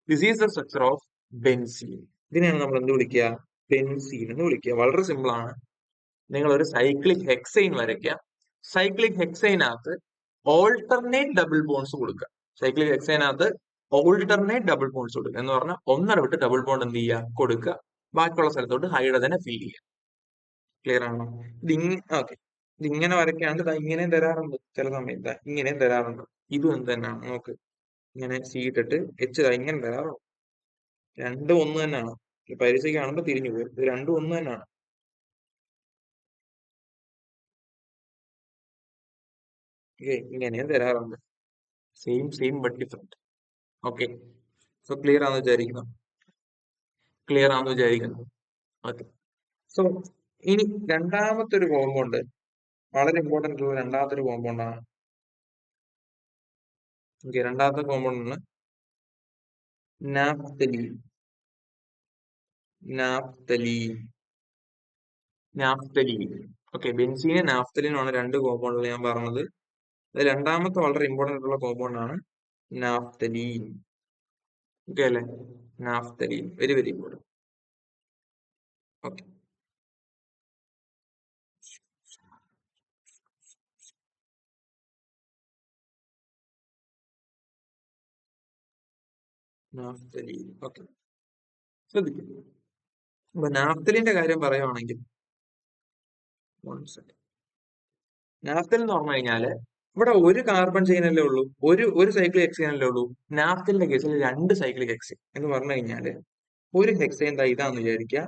A: This is the structure of benzene. ഇതിനെയാണ് നമ്മൾ എന്ത് വിളിക്കുക? ബെൻസീൻ എന്ന് വിളിക്കുക. വളരെ സിമ്പിൾ ആണ്. നിങ്ങൾ ഒരു സൈക്ലിക് ഹെക്സൈൻ വരയ്ക്കുക. സൈക്ലിക് ഹെക്സൈനകത്ത് ഓൾട്ടർനേറ്റ് ഡബിൾ ബോൺസ് കൊടുക്കുക. സൈക്ലിക് ഹെക്സൈനകത്ത് ഓൾട്ടർനേറ്റ് ഡബിൾ ബോൺസ് കൊടുക്കുക എന്ന് പറഞ്ഞാൽ ഒന്നര വിട്ട് ഡബിൾ ബോണ്ട് എന്ത് ചെയ്യുക? കൊടുക്കുക. ബാക്കിയുള്ള സ്ഥലത്തോട്ട് ഹൈഡ്രജനെ ഫിൽ ചെയ്യുക. ക്ലിയർ ആണോ? ഓക്കെ, ഇതിങ്ങനെ വരയ്ക്കാണ്ട് ഇങ്ങനെയും തരാറുണ്ട് ചില സമയത്ത്, ഇങ്ങനെയും തരാറുണ്ട്. ഇതും എന്ത് തന്നെയാണ് നോക്ക്. ഇങ്ങനെ സി ഇട്ടിട്ട് എച്ച് ഇങ്ങനെ തരാറുണ്ട്. രണ്ടും ഒന്ന് തന്നെയാണ്. പരീക്ഷയ്ക്ക് കാണുമ്പോൾ തിരിഞ്ഞു പോകും. ഇത് രണ്ടും ഒന്ന് തന്നെയാണ്. ഇങ്ങനെയും തരാറുണ്ട്. Same but different. Okay, so clear ആണെന്ന് വിചാരിക്കുന്നു. ഓക്കെ, സോ ഇനി രണ്ടാമത്തെ ഒരു കോമ്പൗണ്ട്, വളരെ ഇമ്പോർട്ടന്റ് ഉള്ള രണ്ടാമത്തെ ഒരു കോമ്പൗണ്ടാണ്. ഓക്കെ, രണ്ടാമത്തെ കോമ്പൗണ്ട് ആണ് നാഫ്തലീൻ. നാഫ്തലീൻ. ഓക്കെ, ബെൻസീനും നാഫ്തലീനുമാണ് രണ്ട് കോമ്പൗണ്ടുകൾ ഞാൻ പറഞ്ഞത്. അത് രണ്ടാമത്തെ വളരെ ഇമ്പോർട്ടന്റ് ആയിട്ടുള്ള കോമ്പൗണ്ട് ആണ് നാഫ്തലീൻ. ഓക്കെ അല്ലേ? Naphthalene very very important. Okay, naphthalene. Okay, ശ്രദ്ധിക്കും. അപ്പൊ നാഫ്തലിന്റെ കാര്യം പറയുവാണെങ്കിൽ നാഫ്തൽ എന്ന് പറഞ്ഞു കഴിഞ്ഞാല് ഇവിടെ ഒരു കാർബൺ ചെയിനല്ലേ ഉള്ളൂ, ഒരു സൈക്ലിക് ഹെക്സേൻ അല്ലേ ഉള്ളൂ. നാഫ്തലിന്റെ കേസിൽ രണ്ട് സൈക്ലിക് ഹെക്സേൻ എന്ന് പറഞ്ഞു കഴിഞ്ഞാല് ഒരു ഹെക്സേൻ ഇതാന്ന് വിചാരിക്കുക,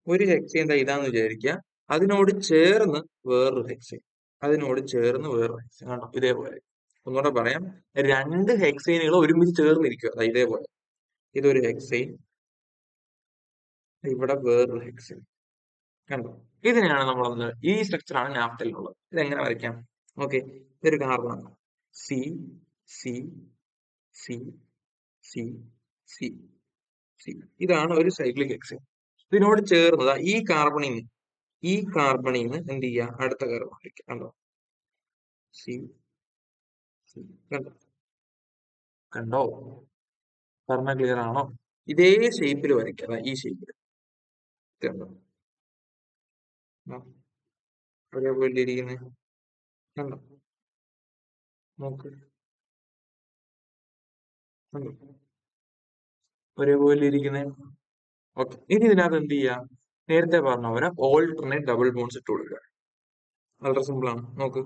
A: ഒരു ഹെക്സേൻ ഇതാന്ന് വിചാരിക്കുക, അതിനോട് ചേർന്ന് വേറൊരു ഹെക്സേൻ, അതിനോട് ചേർന്ന് വേറൊരു ഹെക്സേൻ. കണ്ടോ? ഇതേപോലെ. ഒന്നുകൂടെ പറയാം, രണ്ട് ഹെക്സൈനുകൾ ഒരുമിച്ച് ചേർന്നിരിക്കുക. ഇതേപോലെ. ഇതൊരു ഹെക്സൈൻ, ഇവിടെ വേറൊരു ഹെക്സൈൻ. കണ്ടോ? ഇതിനെയാണ് നമ്മൾ ഈ സ്ട്രക്ചറാണ് നാഫ്തലിനുള്ളത്. ഇതെങ്ങനെ വരയ്ക്കാം? ഓക്കെ, ഇതൊരു carbon, C C C C C C. ഇതാണ് ഒരു സൈക്ലിക് ഹെക്സൈൻ. ഇതിനോട് ചേർന്നത് ഈ കാർബണിന്ന് എന്ത് ചെയ്യുക? അടുത്ത കാർബൺ വരയ്ക്കുക. കണ്ടോ? C C. കണ്ടോ? കണ്ടോ? പറഞ്ഞ ക്ലിയർ ആണോ? ഇതേ ഷേപ്പിൽ വരയ്ക്കുക. ഈ ഷേപ്പിൽ. കണ്ടോ? ഒരേപോലെ ഇരിക്കുന്നത് കണ്ടോ? നോക്ക്, കണ്ടോ? ഒരേപോലെ ഇരിക്കുന്നത്. ഓക്കെ, ഇനി ഇതിനകത്ത് എന്ത് ചെയ്യാം? നേരത്തെ പറഞ്ഞ പോലെ ഓൾട്ടർനേറ്റ് ഡബിൾ ബോൺസ് ഇട്ട് കൊടുക്കുക. വളരെ സിമ്പിൾ ആണ്. നോക്ക്,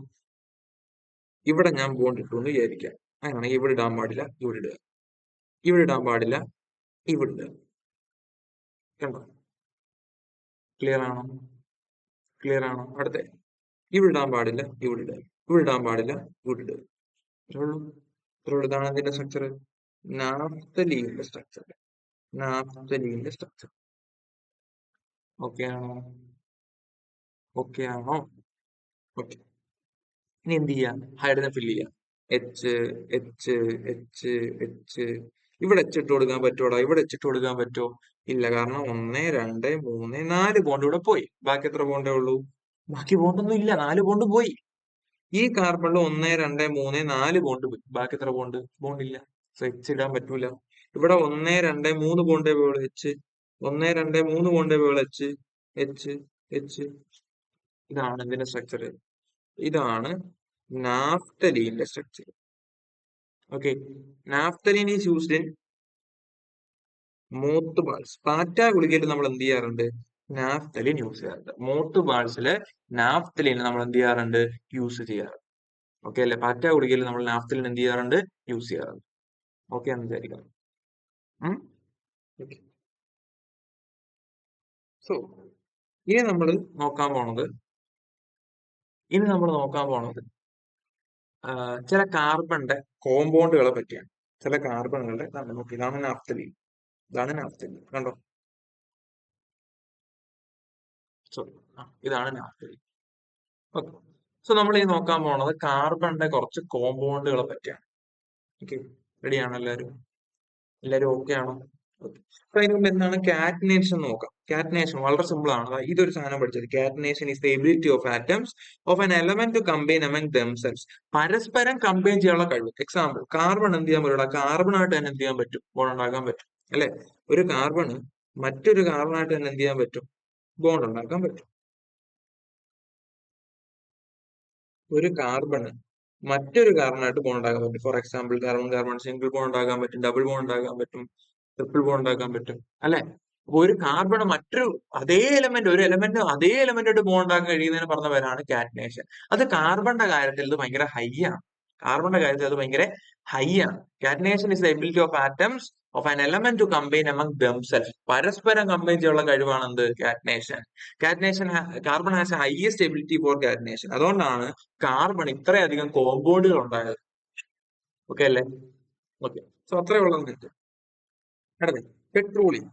A: ഇവിടെ ഞാൻ ബോണ്ട് ഇട്ടു എന്ന് വിചാരിക്കാം. അങ്ങനെയാണെങ്കിൽ ഇവിടെ ഇടാൻ പാടില്ല, ഇവിടെ ഇടുക. ഇവിടെ ഇടാൻ പാടില്ല, ഇവിടെ ഇടുക. കണ്ടോ? ക്ലിയർ ആണോ? ക്ലിയർ ആണോ? അടുത്ത ഇവിടെ ഇടാൻ പാടില്ല, ഇവിടെ ഇടുക. ഇവിടെ ഇടാൻ പാടില്ല, ഇവിടെ ഇടുക. ഇത്രയുള്ളൂ. ഇത്രയുള്ളൂ. ഇതാണ് അതിന്റെ സ്ട്രക്ചർ, നാഫ്തലീന്റെ സ്ട്രക്ചർ. നാഫ്തലീന്റെ സ്ട്രക്ചർ. ഓക്കെ ആണോ? ഓക്കെ ആണോ? ഓക്കെ, ഇനി എന്ത് ചെയ്യാം? ഹൈഡ്രജൻ ഫില്ല് ചെയ്യാം. H H H H. ഇവിടെ എച്ച് ഇട്ട് കൊടുക്കാൻ പറ്റുമോടാ? ഇവിടെ എച്ച് ഇട്ട് കൊടുക്കാൻ പറ്റുമോ? ഇല്ല, കാരണം 1 2 3 4 ബോണ്ട് ഇവിടെ പോയി. ബാക്കി എത്ര ബോണ്ടേ ഉള്ളൂ? ബാക്കി ബോണ്ടൊന്നും ഇല്ല, 4 ബോണ്ട് പോയി. ഈ കാർബണിൽ 1 2 3 4 ബോണ്ട് പോയി. ബാക്കി എത്ര ബോണ്ട്? ബോണ്ടില്ല. സോ എച്ച് ഇടാൻ പറ്റൂല. ഇവിടെ 1 2 3 ബോണ്ടേ പോയുള്ളൂ. എച്ച് 1 2 3 ബോണ്ടേ പോയുള്ളൂ. H H H. ഇതാണ് ഇതിന്റെ സ്ട്രക്ചർ. ഇതാണ് നാഫ്തലീന്റെ structure. Okay, naphthalene is used in moth balls. പാറ്റ ഗുളികയിൽ നമ്മൾ എന്ത് ചെയ്യാറുണ്ട്? നാഫ്തലീൻ യൂസ് ചെയ്യാറുണ്ട്. മോത്ത് ബാൾസില് നാഫ്തലീൻ നമ്മൾ എന്ത് ചെയ്യാറുണ്ട്? യൂസ് ചെയ്യാറുണ്ട്. ഓക്കെ അല്ലെ? പാറ്റ ഗുളികയിൽ നമ്മൾ നാഫ്തലീൻ എന്ത് ചെയ്യാറുണ്ട്? യൂസ് ചെയ്യാറുണ്ട്. ഓക്കെ എന്ന് വിചാരിക്കാം. സോ ഇനി നമ്മൾ നോക്കാൻ പോണത് ചില കാർബണിന്റെ കോമ്പൗണ്ടുകളെ പറ്റിയാണ്. ചില കാർബണുകളുടെ നമുക്ക് ഇതാണ് നാഫ്തലീൻ. ഇതാണ് നാഫ്തലീൻ. കണ്ടോ? സോറി, ഇതാണ് നാഫ്തലീൻ. ഓക്കെ, സോ നമ്മൾ ഈ നോക്കാൻ പോണത് കാർബണിന്റെ കുറച്ച് കോമ്പൗണ്ടുകളെ പറ്റിയാണ്. ഓക്കെ, റെഡിയാണോ എല്ലാവരും? എല്ലാവരും ഓക്കെ ആണോ? ഓക്കെ, അപ്പൊ അതിന് മുമ്പ് എന്താണ് കാറ്റനേഷൻ നോക്കാം. കാറ്റനേഷൻ വളരെ സിമ്പിൾ ആണ്. ഇതൊരു സാധനം പഠിച്ചത്. Catenation is the ability of atoms of an element to combine among themselves. പരസ്പരം കമ്പൈൻ ചെയ്യാനുള്ള കഴിവ്. എക്സാമ്പിൾ, കാർബൺ എന്ത് ചെയ്യാൻ പറ്റും? കാർബണായിട്ട് തന്നെ എന്ത് ചെയ്യാൻ പറ്റും? ബോണ്ട് ഉണ്ടാക്കാൻ പറ്റും അല്ലെ? ഒരു കാർബണ് മറ്റൊരു കാർബണായിട്ട് തന്നെ എന്ത് ചെയ്യാൻ പറ്റും? ബോണ്ട് ഉണ്ടാക്കാൻ പറ്റും. ഒരു കാർബണ് മറ്റൊരു കാർബണായിട്ട് ബോണ്ട് ഉണ്ടാക്കാൻ പറ്റും. For example, carbon carbon single bond ഉണ്ടാക്കാൻ പറ്റും, ഡബിൾ ബോണ്ട് ഉണ്ടാക്കാൻ പറ്റും, ട്രിപ്പിൾ ബോണ്ട് ഉണ്ടാക്കാൻ പറ്റും അല്ലെ? അപ്പൊ ഒരു കാർബണ് മറ്റൊരു ഒരു എലമെന്റ് അതേ എലമെന്റായിട്ട് ബോണ്ട് ഉണ്ടാക്കാൻ കഴിയുന്നതിന് പറഞ്ഞ പേരാണ് കാറ്റനേഷൻ. അത് കാർബണിന്റെ കാര്യത്തിൽ ഇത് ഭയങ്കര ഹൈ ആണ്. കാർബണിന്റെ കാര്യത്തിൽ അത് ഭയങ്കര ഹൈ ആണ്. Catenation is the ability of atoms of an element to combine among themself. പരസ്പരം കമ്പൈൻ ചെയ്യാനുള്ള കഴിവാണ് എന്ത്? Catenation. Carbon has highest ability for catenation. അതുകൊണ്ടാണ് കാർബൺ ഇത്രയധികം കോമ്പൗണ്ടുകൾ ഉണ്ടായത്. ഓക്കെ അല്ലേ? ഓക്കെ, സോ അത്രയുള്ള അടുത്ത പെട്രോളിയം.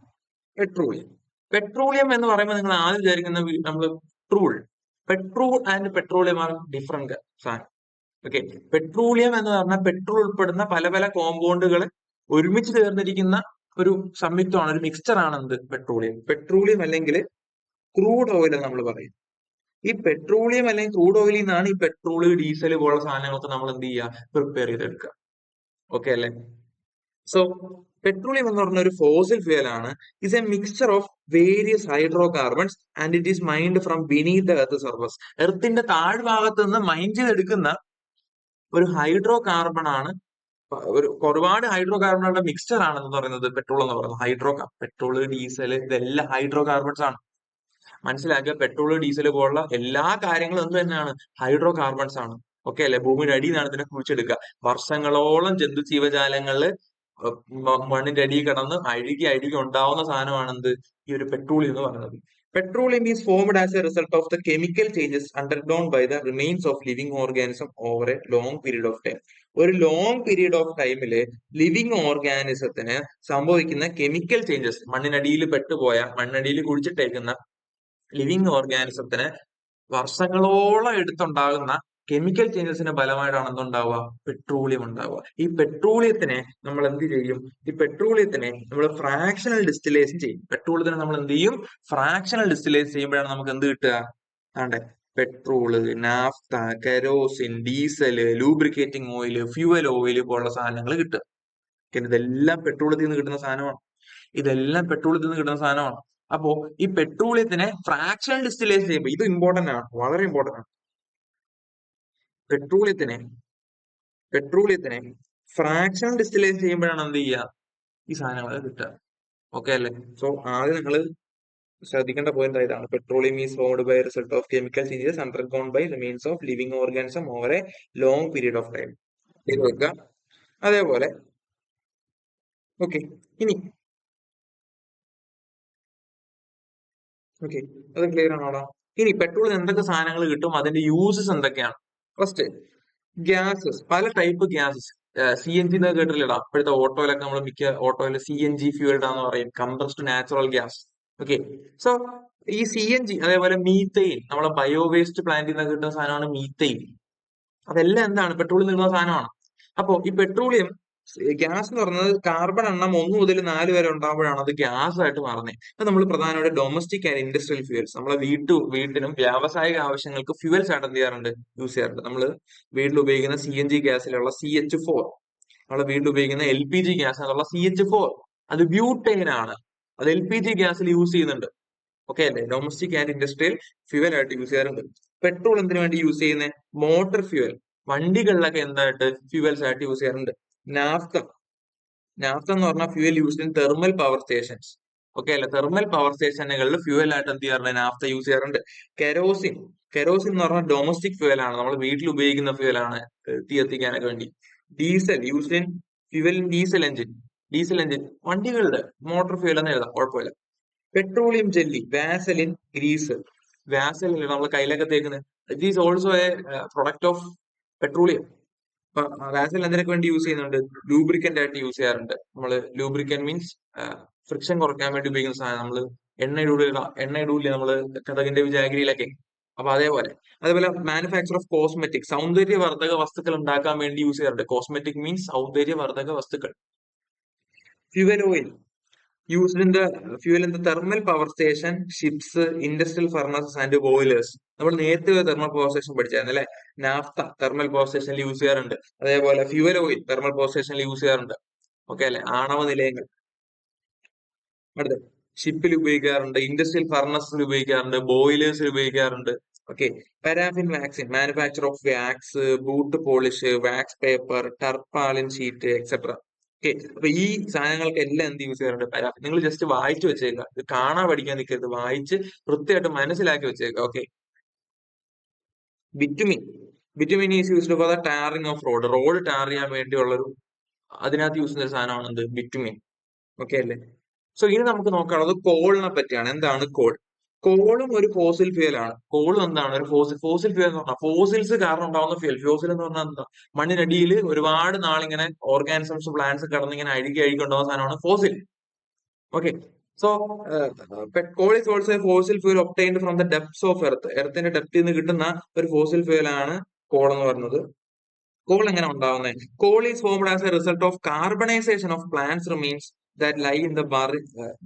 A: പെട്രോളിയം പെട്രോളിയം എന്ന് പറയുമ്പോൾ നിങ്ങൾ ആദ്യം വിചാരിക്കുന്ന നമ്മൾ petrol and petroleum are different സാധനം. ഓക്കെ, പെട്രോളിയം എന്ന് പറഞ്ഞാൽ പെട്രോൾ ഉൾപ്പെടുന്ന പല പല കോമ്പൗണ്ടുകൾ ഒരുമിച്ച് ചേർന്നിരിക്കുന്ന ഒരു സംയുക്തമാണ്, ഒരു മിക്സ്ചർ ആണ് എന്ത്? പെട്രോളിയം. പെട്രോളിയം അല്ലെങ്കിൽ ക്രൂഡ് ഓയിൽ എന്ന് നമ്മൾ പറയും. ഈ പെട്രോളിയം അല്ലെങ്കിൽ ക്രൂഡ് ഓയിലിൽ നിന്നാണ് ഈ പെട്രോള്, ഡീസൽ പോലുള്ള സാധനങ്ങളൊക്കെ നമ്മൾ എന്ത് ചെയ്യുക, പ്രിപ്പയർ ചെയ്തെടുക്കുക. ഓക്കെ അല്ലെ? സോ പെട്രോളിയം എന്ന് പറഞ്ഞ ഒരു ഫോസിൽ ഫ്യൂൽ ആണ്. Is a mixture of various hydrocarbons and it is mined from beneath the earth surface. എർത്തിന്റെ താഴ്ഭാഗത്ത് നിന്ന് മൈൻ ചെയ്തെടുക്കുന്ന ഒരു ഹൈഡ്രോ കാർബൺ ആണ്. ഒരുപാട് ഹൈഡ്രോ കാർബണുകളുടെ മിക്സ്ചർ ആണെന്ന് പറയുന്നത് പെട്രോൾ എന്ന് പറയുന്നത്. പെട്രോൾ, ഡീസൽ ഇതെല്ലാം ഹൈഡ്രോ കാർബൺസ് ആണ്. മനസ്സിലാക്കുക, പെട്രോൾ, ഡീസൽ പോലുള്ള എല്ലാ കാര്യങ്ങളും എന്ത് തന്നെയാണ്, ഹൈഡ്രോ കാർബൺസ് ആണ്. ഓക്കെ അല്ലെ? ഭൂമിയുടെ അടിയിൽ നിന്നാണ് ഇതിനെ കുഴിച്ചെടുക്കുക. വർഷങ്ങളോളം ജന്തു ജീവജാലങ്ങള് മണ്ണിന്റെ അടിയിൽ കിടന്ന് അഴുകി അഴുകി ഉണ്ടാവുന്ന സാധനമാണ് എന്ത്, ഈ ഒരു പെട്രോളിയം എന്ന് പറയുന്നത്. Petroleum is formed as a result of the chemical changes undergone by the remains of living organism over a long period of time. ഒരു ലോങ് പീരീഡ് ഓഫ് ടൈമില് ലിവിംഗ് ഓർഗാനിസത്തിന് സംഭവിക്കുന്ന കെമിക്കൽ ചേഞ്ചസ്, മണ്ണിനടിയിൽ പെട്ടുപോയ, മണ്ണിനടിയിൽ കുഴിച്ചിട്ടേക്കുന്ന ലിവിംഗ് ഓർഗാനിസത്തിന് വർഷങ്ങളോളം എടുത്തുണ്ടാകുന്ന chemical ചേഞ്ചസിന്റെ ഫലമായിട്ടാണ് എന്തുണ്ടാവുക, petroleum ഉണ്ടാവുക. ഈ പെട്രോളിയത്തിനെ നമ്മൾ എന്ത് ചെയ്യും, ഈ പെട്രോളിയത്തിനെ നമ്മൾ ഫ്രാക്ഷണൽ ഡിസ്റ്റിലേഷൻ ചെയ്യും. പെട്രോളിയത്തിനെ നമ്മൾ എന്ത് ചെയ്യും, ഫ്രാക്ഷണൽ ഡിസ്റ്റിലേഷൻ ചെയ്യുമ്പോഴാണ് നമുക്ക് എന്ത് കിട്ടുക, ആണ്ടെ petrol, naphtha, kerosene, diesel, lubricating oil, fuel oil പോലുള്ള സാധനങ്ങൾ കിട്ടുക. ഇതെല്ലാം പെട്രോളിയത്തിൽ നിന്ന് കിട്ടുന്ന സാധനമാണ്. ഇതെല്ലാം പെട്രോളിയത്തിൽ നിന്ന് കിട്ടുന്ന സാധനമാണ്. അപ്പോ ഈ പെട്രോളിയത്തിനെ ഫ്രാക്ഷണൽ ഡിസ്റ്റിലേഷൻ ചെയ്യുമ്പോൾ, ഇത് ഇമ്പോർട്ടന്റ് ആണ്, വളരെ ഇമ്പോർട്ടന്റ് ആണ്. പെട്രോളിയത്തിനെ ഫ്രാക്ഷണൽ ഡിസ്റ്റിലേഷൻ ചെയ്യുമ്പോഴാണ് എന്ത് ചെയ്യുക, ഈ സാധനങ്ങൾ കിട്ടുക. ഓക്കെ അല്ലേ? സോ ആദ്യം നിങ്ങൾ ശ്രദ്ധിക്കേണ്ട പോയിന്റ് ഇതാണ്. Petroleum is formed by result of chemical changes undergone by remains of living organism over a long period of time. ഇത് വെക്കുക. അതേപോലെ ഓക്കെ, ഇനി ഓക്കെ, അത് ക്ലിയർ ആണോടാ? ഇനി പെട്രോളിൽ എന്തൊക്കെ സാധനങ്ങൾ കിട്ടും, അതിന്റെ യൂസസ് എന്തൊക്കെയാണ്? ഫസ്റ്റ്, ഗ്യാസസ്, പല ടൈപ്പ് ഗ്യാസസ്. CNG എന്നൊക്കെ കേട്ടില്ലടാ? അപ്പോഴത്തെ ഓട്ടോയിലൊക്കെ നമ്മൾ മിക്ക ഓട്ടോയിൽ CNG ഫ്യൂൽഡ് ആണെന്ന് പറയും, compressed natural gas. Okay, so ഈ CNG, അതേപോലെ മീത്തൈൻ, നമ്മളെ ബയോ വേസ്റ്റ് പ്ലാന്റിൽ നിന്ന് കിട്ടുന്ന സാധനമാണ് മീത്തൈൻ. അതെല്ലാം എന്താണ്, പെട്രോളിൽ നിന്നുള്ള സാധനമാണ്. അപ്പോ ഈ പെട്രോളിയം ഗ്യാസ് എന്ന് പറയുന്നത് കാർബൺ എണ്ണം 1 മുതൽ 4 വരെ ഉണ്ടാകുമ്പോഴാണ് അത് ഗ്യാസ് ആയിട്ട് മാറുന്നത്. അത് നമ്മൾ പ്രധാനമായിട്ട് ഡൊമസ്റ്റിക് ആൻഡ് ഇൻഡസ്ട്രിയൽ ഫ്യൂൽസ്, നമ്മളെ വീട്ടിനും വ്യാവസായിക ആവശ്യങ്ങൾക്ക് ഫ്യൂൽസ് ആയിട്ട് എന്ത് ചെയ്യാറുണ്ട്, യൂസ് ചെയ്യാറുണ്ട്. നമ്മൾ വീട്ടിൽ ഉപയോഗിക്കുന്ന CNG ഗ്യാസിലുള്ള CH4, നമ്മളെ വീട്ടിൽ ഉപയോഗിക്കുന്ന LPG ഗ്യാസിലുള്ള CH4, അത് ബ്യൂട്ടൈൻ ആണ്. അത് LPG ഗ്യാസിൽ യൂസ് ചെയ്യുന്നുണ്ട്. ഓക്കെ അല്ലേ? ഡൊമസ്റ്റിക് ആൻഡ് ഇൻഡസ്ട്രിയൽ ഫ്യൂവൽ ആയിട്ട് യൂസ് ചെയ്യാറുണ്ട്. പെട്രോൾ എന്തിനു വേണ്ടി യൂസ് ചെയ്യുന്നത്? മോട്ടോർ ഫ്യൂവൽ, വണ്ടികളിലൊക്കെ എന്തായിട്ട് ഫ്യൂവൽസ് ആയിട്ട് യൂസ് ചെയ്യാറുണ്ട്. നാഫ്ത എന്ന് പറഞ്ഞാൽ fuel used in thermal power stations. Okay അല്ലെ? തെർമൽ പവർ സ്റ്റേഷനുകളിൽ ഫ്യൂവൽ ആയിട്ട് എന്ത് ചെയ്യാറുണ്ട്, നാഫ്ത യൂസ് ചെയ്യാറുണ്ട്. കെരോസിൻ എന്ന് പറഞ്ഞാൽ ഡൊമസ്റ്റിക് ഫ്യൂവൽ ആണ്, നമ്മൾ വീട്ടിൽ ഉപയോഗിക്കുന്ന ഫ്യൂവൽ ആണ്, തീ കത്തിക്കാനൊക്കെ വേണ്ടി. Diesel used in fuel in diesel engine വണ്ടികളുടെ മോട്ടോർ ഫ്യൂവൽ എന്ന് എഴുതാം, കുഴപ്പമില്ല. Petroleum jelly, vaseline, grease. Vaseline നമ്മൾ കയ്യിലൊക്കെ തേക്കുന്നത്, it is also a product of petroleum. അപ്പൊ വാസലിൻ എന്തിനൊക്കെ വേണ്ടി യൂസ് ചെയ്യുന്നുണ്ട്? ലൂബ്രിക്കന്റ് ആയിട്ട് യൂസ് ചെയ്യാറുണ്ട്. നമ്മള് ലൂബ്രിക്കന്റ് മീൻസ് ഫ്രിക്ഷൻ കുറയ്ക്കാൻ വേണ്ടി ഉപയോഗിക്കുന്ന സാധനം. നമ്മള് എണ്ണ ഇടൂല നമ്മള് കഥകിന്റെ വിജാഗിരിയിലൊക്കെ. അപ്പൊ അതേപോലെ മാനുഫാക്ചർ ഓഫ് കോസ്മെറ്റിക്, സൗന്ദര്യവർദ്ധക വസ്തുക്കൾ ഉണ്ടാക്കാൻ വേണ്ടി യൂസ് ചെയ്യാറുണ്ട്. കോസ്മെറ്റിക് മീൻസ് സൗന്ദര്യവർദ്ധക വസ്തുക്കൾ. Fuel oil used in the fuel in the thermal power station, ships, industrial furnaces and boilers. നമ്മൾ നേരത്തെ തെർമൽ പവർ സ്റ്റേഷൻ പഠിച്ചായിരുന്നു അല്ലെ? നാഫ്ത തെർമൽ പവർ സ്റ്റേഷനിൽ യൂസ് ചെയ്യാറുണ്ട്. അതേപോലെ ഫ്യൂവൽ ഓയിൽ തെർമൽ പവർ സ്റ്റേഷനിൽ യൂസ് ചെയ്യാറുണ്ട്. ഓക്കെ അല്ലെ? ആണവ നിലയങ്ങൾ, അടുത്ത ഷിപ്പിൽ ഉപയോഗിക്കാറുണ്ട്, ഇൻഡസ്ട്രിയൽ ഫർണസിൽ ഉപയോഗിക്കാറുണ്ട്, ബോയിലേഴ്സിൽ ഉപയോഗിക്കാറുണ്ട്. ഓക്കെ, പാരാഫിൻ വാക്സിൻ, manufacture of wax, boot polish, wax paper, tarpaulin sheet etcetera. Okay, അപ്പൊ ഈ സാധനങ്ങൾക്ക് എല്ലാം എന്ത് യൂസ് ചെയ്യാറുണ്ട്? പാരാഫിൻ. നിങ്ങൾ ജസ്റ്റ് വായിച്ചു വെച്ചേക്കുക, ഇത് കാണാൻ പഠിക്കാൻ നിൽക്കരുത്, വായിച്ച് കൃത്യമായിട്ട് മനസ്സിലാക്കി വെച്ചേക്കുക. Okay, bitumen is used for the tarring off road tar ചെയ്യാൻ വേണ്ടിയുള്ളൊരു, അതിനകത്ത് യൂസ് ചെയ്യുന്ന ഒരു സാധനമാണ് എന്ത്? ബിറ്റുമിൻ. ഓക്കെ അല്ലേ? സോ ഇനി നമുക്ക് നോക്കാനുള്ളത് കോളിനെ പറ്റിയാണ്. എന്താണ് കോൾ? കോളും ഒരു ഫോസിൽ ഫ്യൂൽ ആണ്. കോളും എന്താണ്? ഒരു ഫോസിൽ ഫ്യൂൽ എന്ന് പറഞ്ഞാൽ ഫോസിൽസ് കാരണം ഉണ്ടാവുന്ന ഫ്യൂൽ. ഫോസിൽ എന്ന് പറഞ്ഞാൽ എന്താ? മണ്ണിനടിയിൽ ഒരുപാട് നാളിങ്ങനെ ഓർഗാനിസംസ്, പ്ലാന്റ്സ് കടന്ന് ഇങ്ങനെ അഴുകി ഉണ്ടാവുന്ന സാധനമാണ് fossil. Okay, so coal is also a fossil fuel obtained from the depths of earth. എർത്തിന്റെ ഡെപ്തിൽ നിന്ന് കിട്ടുന്ന ഒരു ഫോസിൽ ഫ്യൂൽ ആണ് കോൾ എന്ന് പറയുന്നത്. കോൾ എങ്ങനെ ഉണ്ടാവുന്നത്? Call is formed as a result of carbonisation of plants remains that lie in the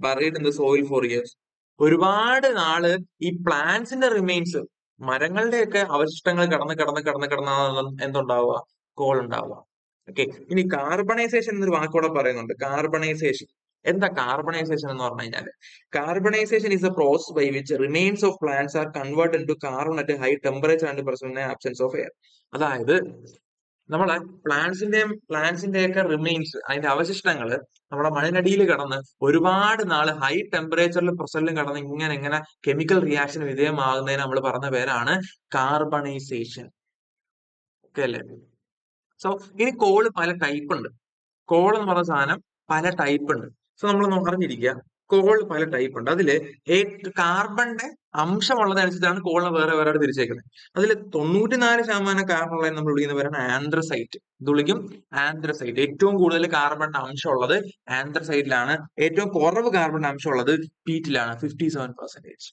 A: buried in the soil for years. ഒരുപാട് നാള് ഈ പ്ലാന്റ്സിന്റെ റിമെയിൻസ്, മരങ്ങളുടെയൊക്കെ അവശിഷ്ടങ്ങൾ കടന്ന് എന്തുണ്ടാവുക, കോൾ ഉണ്ടാവുക. ഓക്കെ, ഇനി കാർബണൈസേഷൻ എന്നൊരു വാക്കോടെ പറയുന്നുണ്ട്. കാർബണൈസേഷൻ എന്താ കാർബണൈസേഷൻ എന്ന് പറഞ്ഞു കഴിഞ്ഞാൽ, carbonisation is a process by which remains of plants are converted to carbon at high temperature and present absence of air. അതായത് നമ്മളെ പ്ലാന്റ്സിന്റെ ഒക്കെ റിമെയിൻസ്, അതിന്റെ അവശിഷ്ടങ്ങൾ നമ്മുടെ മണ്ണിനടിയിൽ കടന്ന് ഒരുപാട് നാള് ഹൈ ടെമ്പറേച്ചറിലും പ്രഷറിലും കടന്ന് ഇങ്ങനെ കെമിക്കൽ റിയാക്ഷൻ വിധേയമാകുന്നതിന് നമ്മൾ പറഞ്ഞ പേരാണ് കാർബണൈസേഷൻ. ഓക്കെ അല്ലേ? സോ ഇനി കോള് പല ടൈപ്പ് ഉണ്ട്. കോൾ എന്ന് പറഞ്ഞ സാധനം പല ടൈപ്പ് ഉണ്ട്. സോ നമ്മൾ അറിഞ്ഞിരിക്കുക, കോൾ പല ടൈപ്പ് ഉണ്ട്. അതില് കാർബണിന്റെ അംശമുള്ളതനുസരിച്ചാണ് കോളിനെ വേറെ വേറെ തിരിച്ചേക്കുന്നത്. അതിൽ 94% കാർബൺ ഉള്ളത് നമ്മൾ വിളിക്കുന്നവരാണ് ആന്ത്രസൈറ്റ്. ഇത് വിളിക്കും ആന്ത്രസൈറ്റ്. ഏറ്റവും കൂടുതൽ കാർബണിന്റെ അംശം ഉള്ളത് ആന്ത്രസൈറ്റിലാണ്. ഏറ്റവും കുറവ് കാർബണിന്റെ അംശം ഉള്ളത് പീറ്റിലാണ്, 57%.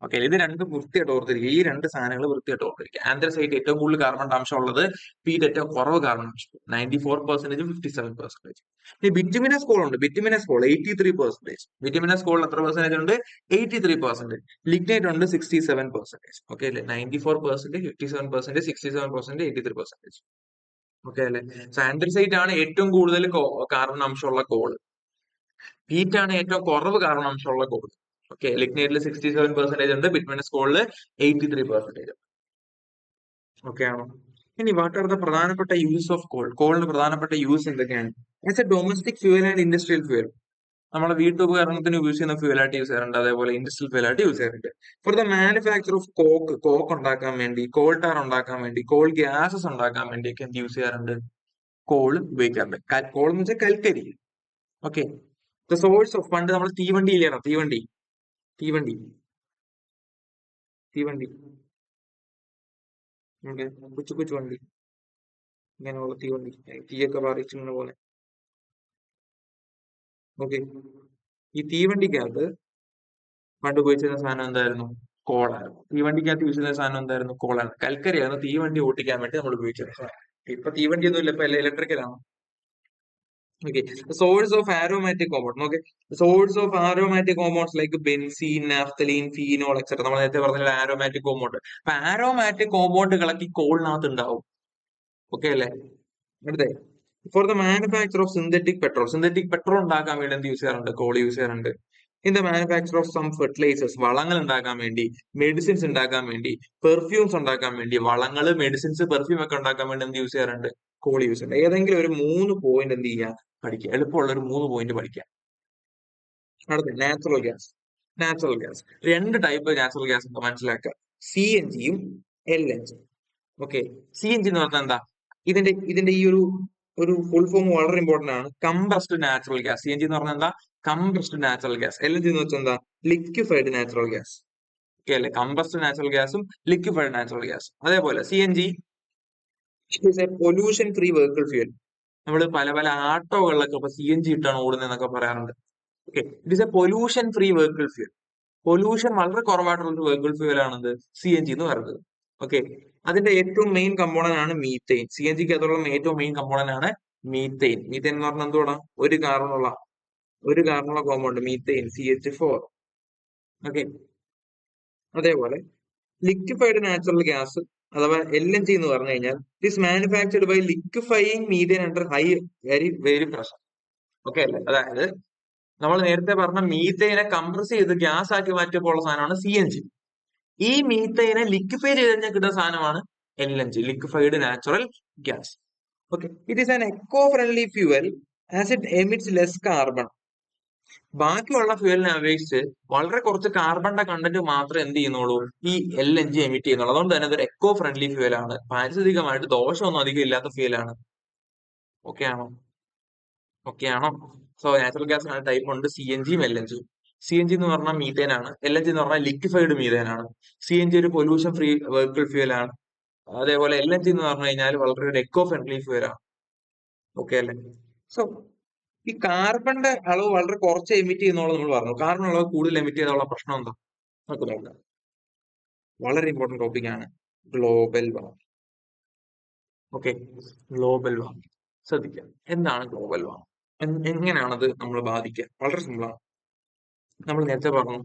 A: ഓക്കെ, ഇത് രണ്ടും വൃത്തിയായിട്ട് ഓർത്തിരിക്കുക. ഈ രണ്ട് സാധനങ്ങൾ വൃത്തിയായിട്ട് ഓർത്തിരിക്കുക. ആന്ത്രസൈറ്റ് ഏറ്റവും കൂടുതൽ കാർബണിന്റെ അംശം ഉള്ളത്, പീറ്റ് ഏറ്റവും കുറവ് കാർബൺ അംശം, 94%, 57%. ഈ ബിറ്റുമിനസ് കോൾ ഉണ്ട്. Bituminous call 83%. ബിറ്റുമിനസ് കോളിൽ എത്ര പെർസെന്റേജ് ഉണ്ട്? 83%. ലിഗ്നൈറ്റ് ഉണ്ട് 67%. ഓക്കെ അല്ലേ? 94%, 57%, 67%, 83%. ഓക്കെ അല്ലേ? സോ ആന്ത്രസൈറ്റ് ആണ് ഏറ്റവും കൂടുതൽ കാർബൺ അംശമുള്ള കോള്. പീറ്റ് ആണ് ഏറ്റവും കുറവ് കാർബൺ അംശമുള്ള കോള്. ഓക്കെ, ലിഗ്നൈറ്റിൽ 67% ഉണ്ട്, ബിറ്റുമിനസ് കോളിൽ 83%. ഓക്കെ ആണോ? ഇനി വാട്ട് ആർ ദ പ്രധാനപ്പെട്ട യൂസ് ഓഫ് കോൾ? കോളിന് പ്രധാനപ്പെട്ട യൂസ് എന്തൊക്കെയാണ്? As a domestic fuel and industrial fuel, നമ്മുടെ വീട്ടുപകരണത്തിന് യൂസ് ചെയ്യുന്ന ഫ്യൂവൽ ആയിട്ട് യൂസ് ചെയ്യാറുണ്ട്. അതേപോലെ ഇൻഡസ്ട്രിയൽ ഫ്യൂവൽ ആയിട്ട് യൂസ് ചെയ്യാറുണ്ട്. For the manufacture of coke ഉണ്ടാക്കാൻ വേണ്ടി, കോൾ ടാർ ഉണ്ടാക്കാൻ വേണ്ടി, കോൾ ഗ്യാസസ് ഉണ്ടാക്കാൻ വേണ്ടിയൊക്കെ എന്ത് യൂസ് ചെയ്യാറുണ്ട്? കോൾ ഉപയോഗിക്കാറുണ്ട്. കോൾ എന്ന് വെച്ചാൽ കൽക്കരി. ഓക്കെ, ദ സോഴ്സ് ഓഫ്, പണ്ട് നമ്മൾ തീവണ്ടി ഇല്ലാണോ? തീവണ്ടി തീവണ്ടി തീവണ്ടി ഓക്കെ, കൊച്ചു കൊച്ചു വണ്ടി, ഇങ്ങനെയുള്ള തീവണ്ടി, തീയൊക്കെ പാറിച്ചിങ്ങനെ പോലെ. ഓക്കെ, ഈ തീവണ്ടിക്കകത്ത് പണ്ട് ഉപയോഗിച്ചിരുന്ന സാധനം എന്തായിരുന്നു? കോളായിരുന്നു. തീവണ്ടിക്കകത്ത് യൂസ് ചെയ്യുന്ന സാധനം എന്തായിരുന്നു? കോളാണ്. കൽക്കരിയായിരുന്നു തീവണ്ടി ഓട്ടിക്കാൻ വേണ്ടി നമ്മൾ ഉപയോഗിച്ചിരുന്ന സാധനം. ഇപ്പൊ തീവണ്ടി ഒന്നും ഇല്ല, ഇപ്പൊ എല്ലാം ഇലക്ട്രിക്കലാണ്. Okay, source of aromatic compound. Okay, source of aromatic compounds like benzene, naphthalene, phenol etcetera. നമ്മൾ നേരത്തെ പറഞ്ഞ ആരോമാറ്റിക് കോമ്പൗണ്ട്. അപ്പൊ ആരോമാറ്റിക് കോമ്പൗണ്ടുകളൊക്കെ ഈ കോളിനകത്ത് ഉണ്ടാവും. ഓക്കെ അല്ലേ? അടുത്തേ, for the manufacture of synthetic petrol. Synthetic petrol ഉണ്ടാക്കാൻ വേണ്ടി എന്ത് യൂസ് ചെയ്യാറുണ്ട്? കോൾ യൂസ് ചെയ്യാറുണ്ട്. In the manufacture of some fertilisers, വളങ്ങൾ ഉണ്ടാക്കാൻ വേണ്ടി, മെഡിസിൻസ് ഉണ്ടാക്കാൻ വേണ്ടി, പെർഫ്യൂംസ് ഉണ്ടാക്കാൻ വേണ്ടി, വളങ്ങള്, മെഡിസിൻസ്, പെർഫ്യൂം ഒക്കെ ഉണ്ടാക്കാൻ വേണ്ടി എന്ത് യൂസ് ചെയ്യാറുണ്ട്? കോൾ യൂസ് ചെയ്യുന്നുണ്ട്. ഏതെങ്കിലും ഒരു 3 പോയിന്റ് എന്ത് ചെയ്യുക? പഠിക്കുക. എളുപ്പമുള്ള ഒരു 3 പോയിന്റ് പഠിക്കുക. അടുത്ത നാച്ചുറൽ ഗ്യാസ്. നാച്ചുറൽ ഗ്യാസ്, രണ്ട് ടൈപ്പ് നാച്ചുറൽ ഗ്യാസ് ഉണ്ട്, മനസ്സിലാക്കുക. CNG യും LNG. ഓക്കെ, CNG എന്ന് പറഞ്ഞാൽ എന്താ? ഇതിന്റെ ഈ ഒരു ഫുൾ ഫോം വളരെ ഇമ്പോർട്ടന്റ് ആണ്. Compressed natural gas. CNG എന്ന് പറഞ്ഞാൽ എന്താ? Compressed natural gas. LNG എന്ന് വെച്ചാൽ എന്താ? Liquefied natural gas. ഓക്കെ അല്ലെ? കംപ്രസ്ഡ് നാച്ചുറൽ ഗ്യാസും ലിക്വിഫൈഡ് നാച്ചുറൽ ഗ്യാസും. അതേപോലെ CNG is A pollution free vehicle fuel. നമ്മൾ പല ആട്ടോകളിലൊക്കെ ഇപ്പൊ CNG ഇട്ടാണ് ഓടുന്നതെന്നൊക്കെ പറയാറുണ്ട്. Okay, it is A pollution free vehicle fuel. Pollution വളരെ കുറവായിട്ടുള്ള ഒരു വെഹിക്കിൾ ഫ്യൂൽ ആണത് CNG എന്ന് പറയുന്നത്. ഓക്കെ, അതിന്റെ ഏറ്റവും മെയിൻ കമ്പോണന്റ് ആണ് മീത്തൈൻ. CNGക്ക് അതുള്ള ഏറ്റവും മെയിൻ കമ്പോണന്റ് ആണ് മീത്തൈൻ. മീത്തൈൻ എന്ന് പറഞ്ഞാൽ എന്തുവാ? ഒരു കാർബണുള്ള കോമ്പൗണ്ട് മീത്തൈൻ, CH4. ഓക്കെ, അതേപോലെ ലിക്വിഫൈഡ് നാച്ചുറൽ ഗ്യാസ് അഥവാ LNG എന്ന് പറഞ്ഞു കഴിഞ്ഞാൽ it manufactured by liquefying methane under high very pressure. Okay അല്ലേ? അതായത് നമ്മൾ നേരത്തെ പറഞ്ഞ മീത്തൈനെ കംപ്രസ് ചെയ്ത് ഗ്യാസ് ആക്കി മാറ്റിയപ്പോൾ ഉള്ള സാധനമാണ് CNG. ഈ മീത്തൈനെ ലിക്വിഫൈ ചെയ്ത് കഴിഞ്ഞാൽ കിട്ടുന്ന സാധനമാണ് LNG, liquefied natural gas. Okay, it is an eco friendly fuel as it emits less carbon. ബാക്കിയുള്ള ഫ്യൂവലിനെ അപേക്ഷിച്ച് വളരെ കുറച്ച് കാർബണിന്റെ കണ്ടന്റ് മാത്രമേ എന്ത് ചെയ്യുന്നുള്ളൂ? ഈ LNG എമിറ്റ് ചെയ്യുന്നുള്ളൂ. അതുകൊണ്ട് തന്നെ ഇതൊരു എക്കോ ഫ്രണ്ട്ലി ഫ്യൂവൽ ആണ്. പാരിസ്ഥിതികമായിട്ട് ദോഷമൊന്നും അധികം ഇല്ലാത്ത ഫ്യൂവൽ ആണ്. ഓക്കെ ആണോ? ഓക്കെ ആണോ? സോ നാച്ചുറൽ ഗ്യാസിന് ടൈപ്പ് ഉണ്ട്, CNGയും LNGയും. CNG എന്ന് പറഞ്ഞാൽ മീഥേൻ ആണ്. LNG എന്ന് പറഞ്ഞാൽ ലിക്വിഫൈഡ് മീഥേൻ ആണ്. CNG ഒരു പൊല്യൂഷൻ ഫ്രീ വെഹിക്കിൾ ഫ്യൂവൽ ആണ്. അതേപോലെ LNG എന്ന് പറഞ്ഞു കഴിഞ്ഞാൽ വളരെ ഒരു എക്കോ ഫ്രണ്ട്ലി ഫ്യൂവൽ ആണ്. ഓക്കെ അല്ലേ? സോ ഈ കാർബണിന്റെ അളവ് വളരെ കുറച്ച് എമിറ്റ് ചെയ്യുന്നോളം നമ്മൾ പറഞ്ഞു. കാർബൺ അളവ് കൂടുതൽ എമിറ്റ് ചെയ്താലുള്ള പ്രശ്നം എന്താ? നമുക്ക് നോക്കാം. വളരെ ഇമ്പോർട്ടന്റ് ടോപ്പിക് ആണ് global warming. Okay, global warming ശ്രദ്ധിക്കാം. എന്താണ് ഗ്ലോബൽ വാർമിംഗ്? എങ്ങനെയാണത് നമ്മൾ ബാധിക്കുക? വളരെ സിമ്പിൾ ആണ്. നമ്മൾ നേരത്തെ പറഞ്ഞു,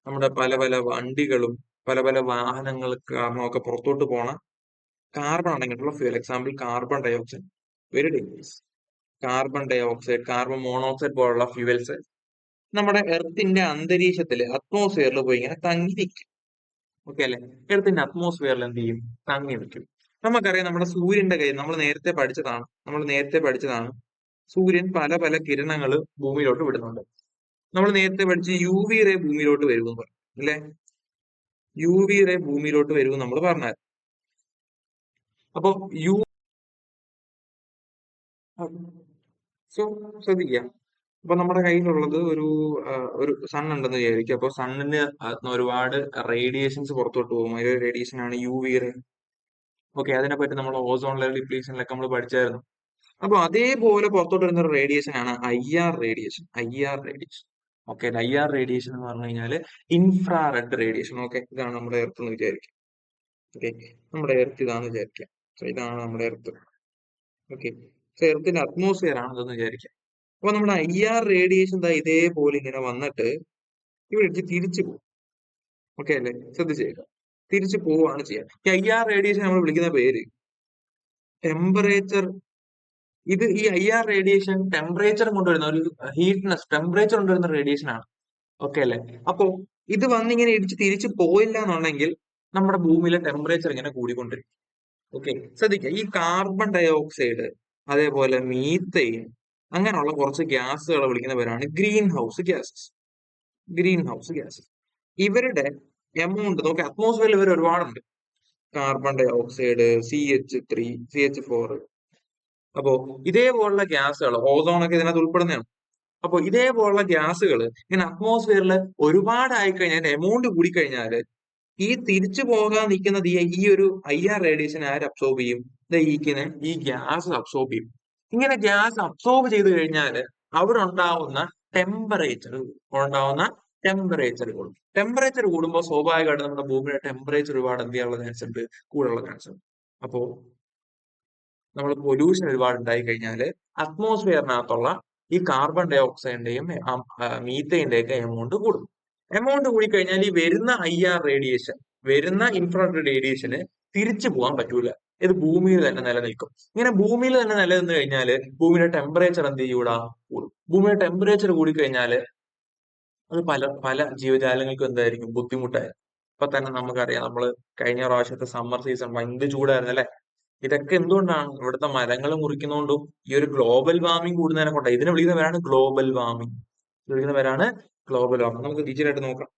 A: നമ്മുടെ പല പല വണ്ടികളും പല പല വാഹനങ്ങൾക്ക് കാരണമൊക്കെ പുറത്തോട്ട് പോണ കാർബൺ അടങ്ങിയിട്ടുള്ള fuel. Example carbon dioxide, very dangerous. Carbon dioxide, carbon monoxide പോലുള്ള ഫ്യൂവൽസ് നമ്മുടെ എർത്തിന്റെ അന്തരീക്ഷത്തിൽ അറ്റ്മോസ്ഫിയറിൽ പോയി ഇങ്ങനെ തങ്ങി നിൽക്കും. ഓക്കെ അല്ലെ? എർത്തിന്റെ അറ്റ്മോസ്ഫിയറിൽ എന്ത് ചെയ്യും? തങ്ങി നിൽക്കും. നമുക്കറിയാം നമ്മുടെ സൂര്യന്റെ കയ്യിൽ നമ്മൾ നേരത്തെ പഠിച്ചതാണ് സൂര്യൻ പല പല കിരണങ്ങൾ ഭൂമിയിലോട്ട് വിടുന്നുണ്ട്. നമ്മൾ നേരത്തെ പഠിച്ച് യു വി റേ ഭൂമിയിലോട്ട് വരുമെന്ന് പറഞ്ഞു അല്ലെ? യു വി റേ ഭൂമിയിലോട്ട് വരുമെന്ന് നമ്മൾ പറഞ്ഞാൽ, അപ്പൊ യു സോ ശ്രദ്ധിക്കുക. അപ്പൊ നമ്മുടെ കയ്യിലുള്ളത് ഒരു സൺ ഉണ്ടെന്ന് വിചാരിക്കുക. അപ്പൊ സണ്ണിന് ഒരുപാട് റേഡിയേഷൻസ് പുറത്തോട്ട് പോകും. അതിലൊരു റേഡിയേഷൻ ആണ് യു വി റേ. ഓക്കെ, അതിനെപ്പറ്റി നമ്മൾ ഓസോൺ ലെയർ ഡിപ്ലീഷനിലൊക്കെ നമ്മൾ പഠിച്ചായിരുന്നു. അപ്പൊ അതേപോലെ പുറത്തോട്ട് വരുന്ന ഒരു റേഡിയേഷൻ ആണ് I R radiation. Okay, I R radiation എന്ന് പറഞ്ഞു കഴിഞ്ഞാല് ഇൻഫ്രാറെഡ് റേഡിയേഷൻ. ഓക്കെ, ഇതാണ് നമ്മുടെ എർത്ത് എന്ന് വിചാരിക്കുക. ഓക്കെ, നമ്മുടെ എർത്ത് ഇതാണെന്ന് വിചാരിക്കുക. സോ ഇതാണ് നമ്മുടെ എർത്ത്. ഓക്കെ, സോ എർത്തിന്റെ അറ്റ്മോസ്ഫിയർ ആണ് ഇതെന്ന് വിചാരിക്കുക. അപ്പൊ നമ്മുടെ ഐ ആർ റേഡിയേഷൻ ഇതേപോലെ ഇങ്ങനെ വന്നിട്ട് ഇവിടെ തിരിച്ചു പോകും. ഓക്കെ അല്ലേ? ശ്രദ്ധിച്ചേക്കുക, തിരിച്ചു പോവുകയാണ് ചെയ്യുക. ഈ ഐ ആർ റേഡിയേഷൻ നമ്മൾ വിളിക്കുന്ന പേര് ടെമ്പറേച്ചർ. ഈ ഐ ആർ റേഡിയേഷൻ ടെമ്പറേച്ചർ കൊണ്ടുവരുന്ന ഒരു ടെമ്പറേച്ചർ കൊണ്ടുവരുന്ന റേഡിയേഷൻ ആണ്. ഓക്കെ അല്ലേ? അപ്പോ ഇത് വന്നിങ്ങനെ ഇടിച്ച് തിരിച്ചു പോയില്ല എന്നുണ്ടെങ്കിൽ നമ്മുടെ ഭൂമിയിലെ ടെമ്പറേച്ചർ ഇങ്ങനെ കൂടിക്കൊണ്ടിരിക്കും. ഓക്കെ, ശ്രദ്ധിക്കുക. ഈ കാർബൺ ഡൈ ഓക്സൈഡ്, അതേപോലെ മീത്തൈൻ, അങ്ങനെയുള്ള കുറച്ച് ഗ്യാസുകളെ വിളിക്കുന്ന പേരാണ് ഗ്രീൻ ഹൗസ് ഗ്യാസസ്. ഇവരുടെ എമൗണ്ട് നോക്കി, അറ്റ്മോസ്ഫിയറിൽ ഇവർ ഒരുപാടുണ്ട്. Carbon dioxide, CH3, CH4. അപ്പോ ഇതേപോലുള്ള ഗ്യാസുകൾ, ഓസോണൊക്കെ ഇതിനകത്ത് ഉൾപ്പെടുന്നതാണ്. അപ്പൊ ഇതേപോലുള്ള ഗ്യാസുകൾ ഇങ്ങനെ അറ്റ്മോസ്ഫിയറിൽ ഒരുപാടായി കഴിഞ്ഞാൽ, എമൗണ്ട് കൂടിക്കഴിഞ്ഞാൽ ഈ തിരിച്ചു പോകാൻ നിൽക്കുന്ന ഈ ഒരു ഐ ആർ റേഡിയേഷൻ ആര് അബ്സോർബ് ചെയ്യും? ഈ ഗ്യാസ് അബ്സോർബ് ചെയ്യും. ഇങ്ങനെ ഗ്യാസ് അബ്സോർബ് ചെയ്ത് കഴിഞ്ഞാൽ അവിടെ ടെമ്പറേച്ചർ കൂടും. ടെമ്പറേച്ചർ കൂടുമ്പോൾ സ്വാഭാവികമായിട്ട് നമ്മുടെ ഭൂമിയുടെ ടെമ്പറേച്ചർ ഒരുപാട് എന്ത് ചെയ്യാനുള്ള ചാൻസ് ഉണ്ട്? കൂടുതലുള്ള ചാൻസ് ഉണ്ട്. അപ്പോ നമ്മൾ പൊല്യൂഷൻ ഒരുപാട് ഉണ്ടായി കഴിഞ്ഞാൽ അറ്റ്മോസ്ഫിയറിനകത്തുള്ള ഈ കാർബൺ ഡൈ ഓക്സൈഡിന്റെയും മീത്തൈന്റെയും ഒക്കെ എമൗണ്ട് കൂടും. എമൗണ്ട് കൂടിക്കഴിഞ്ഞാൽ ഈ വരുന്ന ഇൻഫ്രാറെഡ് റേഡിയേഷന് തിരിച്ചു പോകാൻ പറ്റൂല. ഇത് ഭൂമിയിൽ തന്നെ നിലനിൽക്കും. ഇങ്ങനെ ഭൂമിയിൽ തന്നെ നിലനിന്ന് കഴിഞ്ഞാൽ ഭൂമിയുടെ ടെമ്പറേച്ചർ എന്ത് ചെയ്യൂടാ? കൂടും. ഭൂമിയുടെ ടെമ്പറേച്ചർ കൂടിക്കഴിഞ്ഞാൽ അത് പല പല ജീവജാലങ്ങൾക്കും എന്തായിരിക്കും? ബുദ്ധിമുട്ടായിരിക്കും. ഇപ്പൊ തന്നെ നമുക്കറിയാം, നമ്മള് കഴിഞ്ഞ പ്രാവശ്യത്തെ സമ്മർ സീസൺ ഭയങ്കര ചൂടായിരുന്നു അല്ലെ? ഇതൊക്കെ എന്തുകൊണ്ടാണ്? ഇവിടുത്തെ മരങ്ങൾ മുറിക്കുന്നതുകൊണ്ടും ഈ ഒരു ഗ്ലോബൽ വാർമിംഗ് കൂടുന്നതിനെ കൊണ്ടാണ്. ഇതിനെ വിളിക്കുന്ന പേരാണ് ഗ്ലോബൽ വാർമിംഗ്. നമുക്ക് ഡീറ്റെയിൽ ആയിട്ട് നോക്കാം.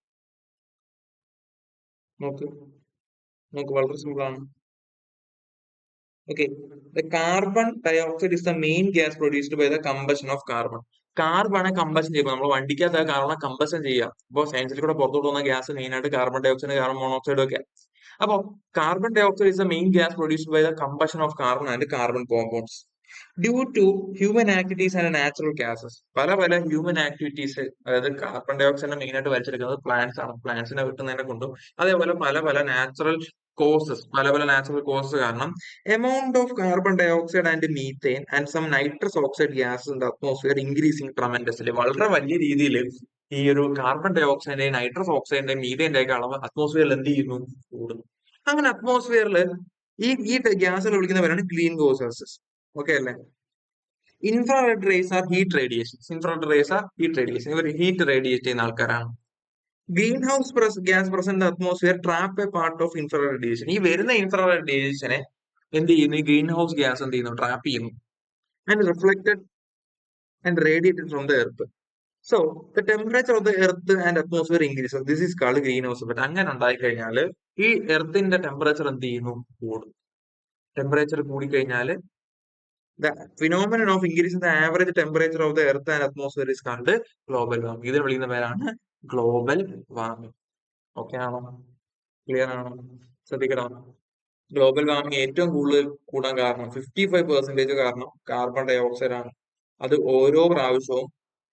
A: നോക്ക് വളരെ സിമ്പിൾ ആണ്. Okay, the carbon dioxide is the main gas produced by the combustion of carbon. കാർബണെ കമ്പഷൻ ചെയ്യുമ്പോൾ നമ്മൾ വണ്ടിക്കകത്ത് കാർബണെ കമ്പഷൻ ചെയ്യുക. അപ്പോൾ സയൻസിൽ കൂടെ പുറത്തോട്ട് പോകുന്ന ഗ്യാസ് മെയിൻ ആയിട്ട് കാർബൺ ഡയോക്സൈഡ്, കാർബൺ മോണോക്സൈഡ് ഒക്കെ. അപ്പൊ carbon dioxide is the main gas produced by the combustion of carbon and carbon compounds due to human activities and natural gases. പല പല ഹ്യൂമൻ ആക്ടിവിറ്റീസ്, അതായത് കാർബൺ ഡയോക്സൈഡിനെ main ആയിട്ട് വലിച്ചെടുക്കുന്നത് plants ആണ്. പ്ലാന്റ്സിനെ കിട്ടുന്നതിനെ കൊണ്ടും അതേപോലെ പല പല നാച്ചുറൽ കോസസ് കാരണം amount of carbon dioxide and methane and some nitrous oxide gases in the atmosphere increasing tremendously. വളരെ വലിയ രീതിയിൽ ഈ ഒരു കാർബൺ ഡൈ ഓക്സൈഡിന്റെയും നൈട്രസ് ഓക്സൈഡിന്റെയും മീഥേന്റെ ഒക്കെ അളവ് അറ്റ്മോസ്ഫിയറിൽ എന്ത് ചെയ്യുന്നു? കൂടുന്നു. അങ്ങനെ അറ്റ്മോസ്ഫിയറിൽ ഈ ഗ്യാസുകൾ വിളിക്കുന്നവരാണ് ഗ്രീൻ ഗോസസ്. ഓക്കെ അല്ലേ? Infrared rays are heat radiation. ഇവർ ഹീറ്റ് റേഡിയേറ്റ് ചെയ്യുന്ന ആൾക്കാരാണ്. Greenhouse gas present atmosphere trap a part of infrared radiation. ഈ വരുന്ന ഇൻഫ്രാറെഡ് റേഡിയേഷനെ എന്ത് ചെയ്യുന്നു? ഈ ഗ്രീൻ ഹൗസ് ഗ്യാസ് എന്ത് ചെയ്യുന്നു? ട്രാപ്പ് ചെയ്യുന്നു. And reflected and radiated from the earth. So the temperature of the earth and atmosphere increase. This is called green house effect. അങ്ങനെ ഉണ്ടായി കഴിഞ്ഞാൽ ഈ എർത്തിന്റെ ടെമ്പറേച്ചർ എന്ത് ചെയ്യുന്നു? കൂടും. ടെമ്പറേച്ചർ കൂടിക്കഴിഞ്ഞാൽ the phenomenon of increasing the average temperature of the earth and atmosphere is called global warming. ഇതിനെ വിളിക്കുന്ന പേരാണ് ഗ്ലോബൽ വാർമിംഗ്. ഓക്കെ ആണോ? ക്ലിയർ ആണോ? ശ്രദ്ധിക്കണം. ഗ്ലോബൽ വാർമിംഗ് ഏറ്റവും കൂടുതൽ കൂടാൻ കാരണം 55% കാരണം കാർബൺ ഡൈ ഓക്സൈഡ് ആണ്. അത് ഓരോ വർഷവും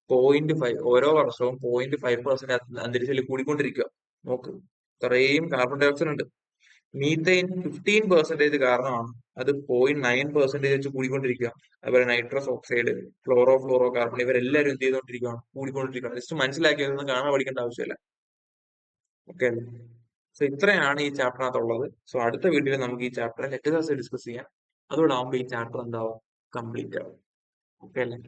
A: 0.5% അന്തരീക്ഷത്തിൽ കൂടിക്കൊണ്ടിരിക്കുക. നോക്ക്, ഇത്രയും കാർബൺ ഡൈ ഓക്സൈഡ് ഉണ്ട്. മീത്തൈൻ 15% കാരണമാണ്. അത് 0.9% വെച്ച് കൂടിക്കൊണ്ടിരിക്കുക. അതുപോലെ നൈട്രസ് ഓക്സൈഡ്, ഫ്ലോറോ കാർബൺ, ഇവരെല്ലാവരും എന്ത് ചെയ്തുകൊണ്ടിരിക്കുകയാണ്? കൂടിക്കൊണ്ടിരിക്കുകയാണ്. ജസ്റ്റ് മനസ്സിലാക്കിയതൊന്നും കാണാൻ പഠിക്കേണ്ട ആവശ്യമില്ല. ഓക്കെ അല്ലേ? സോ ഇത്രയാണ് ഈ ചാപ്റ്ററിനകത്തുള്ളത്. സോ അടുത്ത വീഡിയോയിൽ നമുക്ക് ഈ ചാപ്റ്റർ ലെറ്റേഴ്സ് ഡിസ്കസ് ചെയ്യാം. അതോടെ ആവുമ്പോൾ ഈ ചാപ്റ്റർ എന്താവും, കംപ്ലീറ്റ് ആവും. ഓക്കെ അല്ലേ?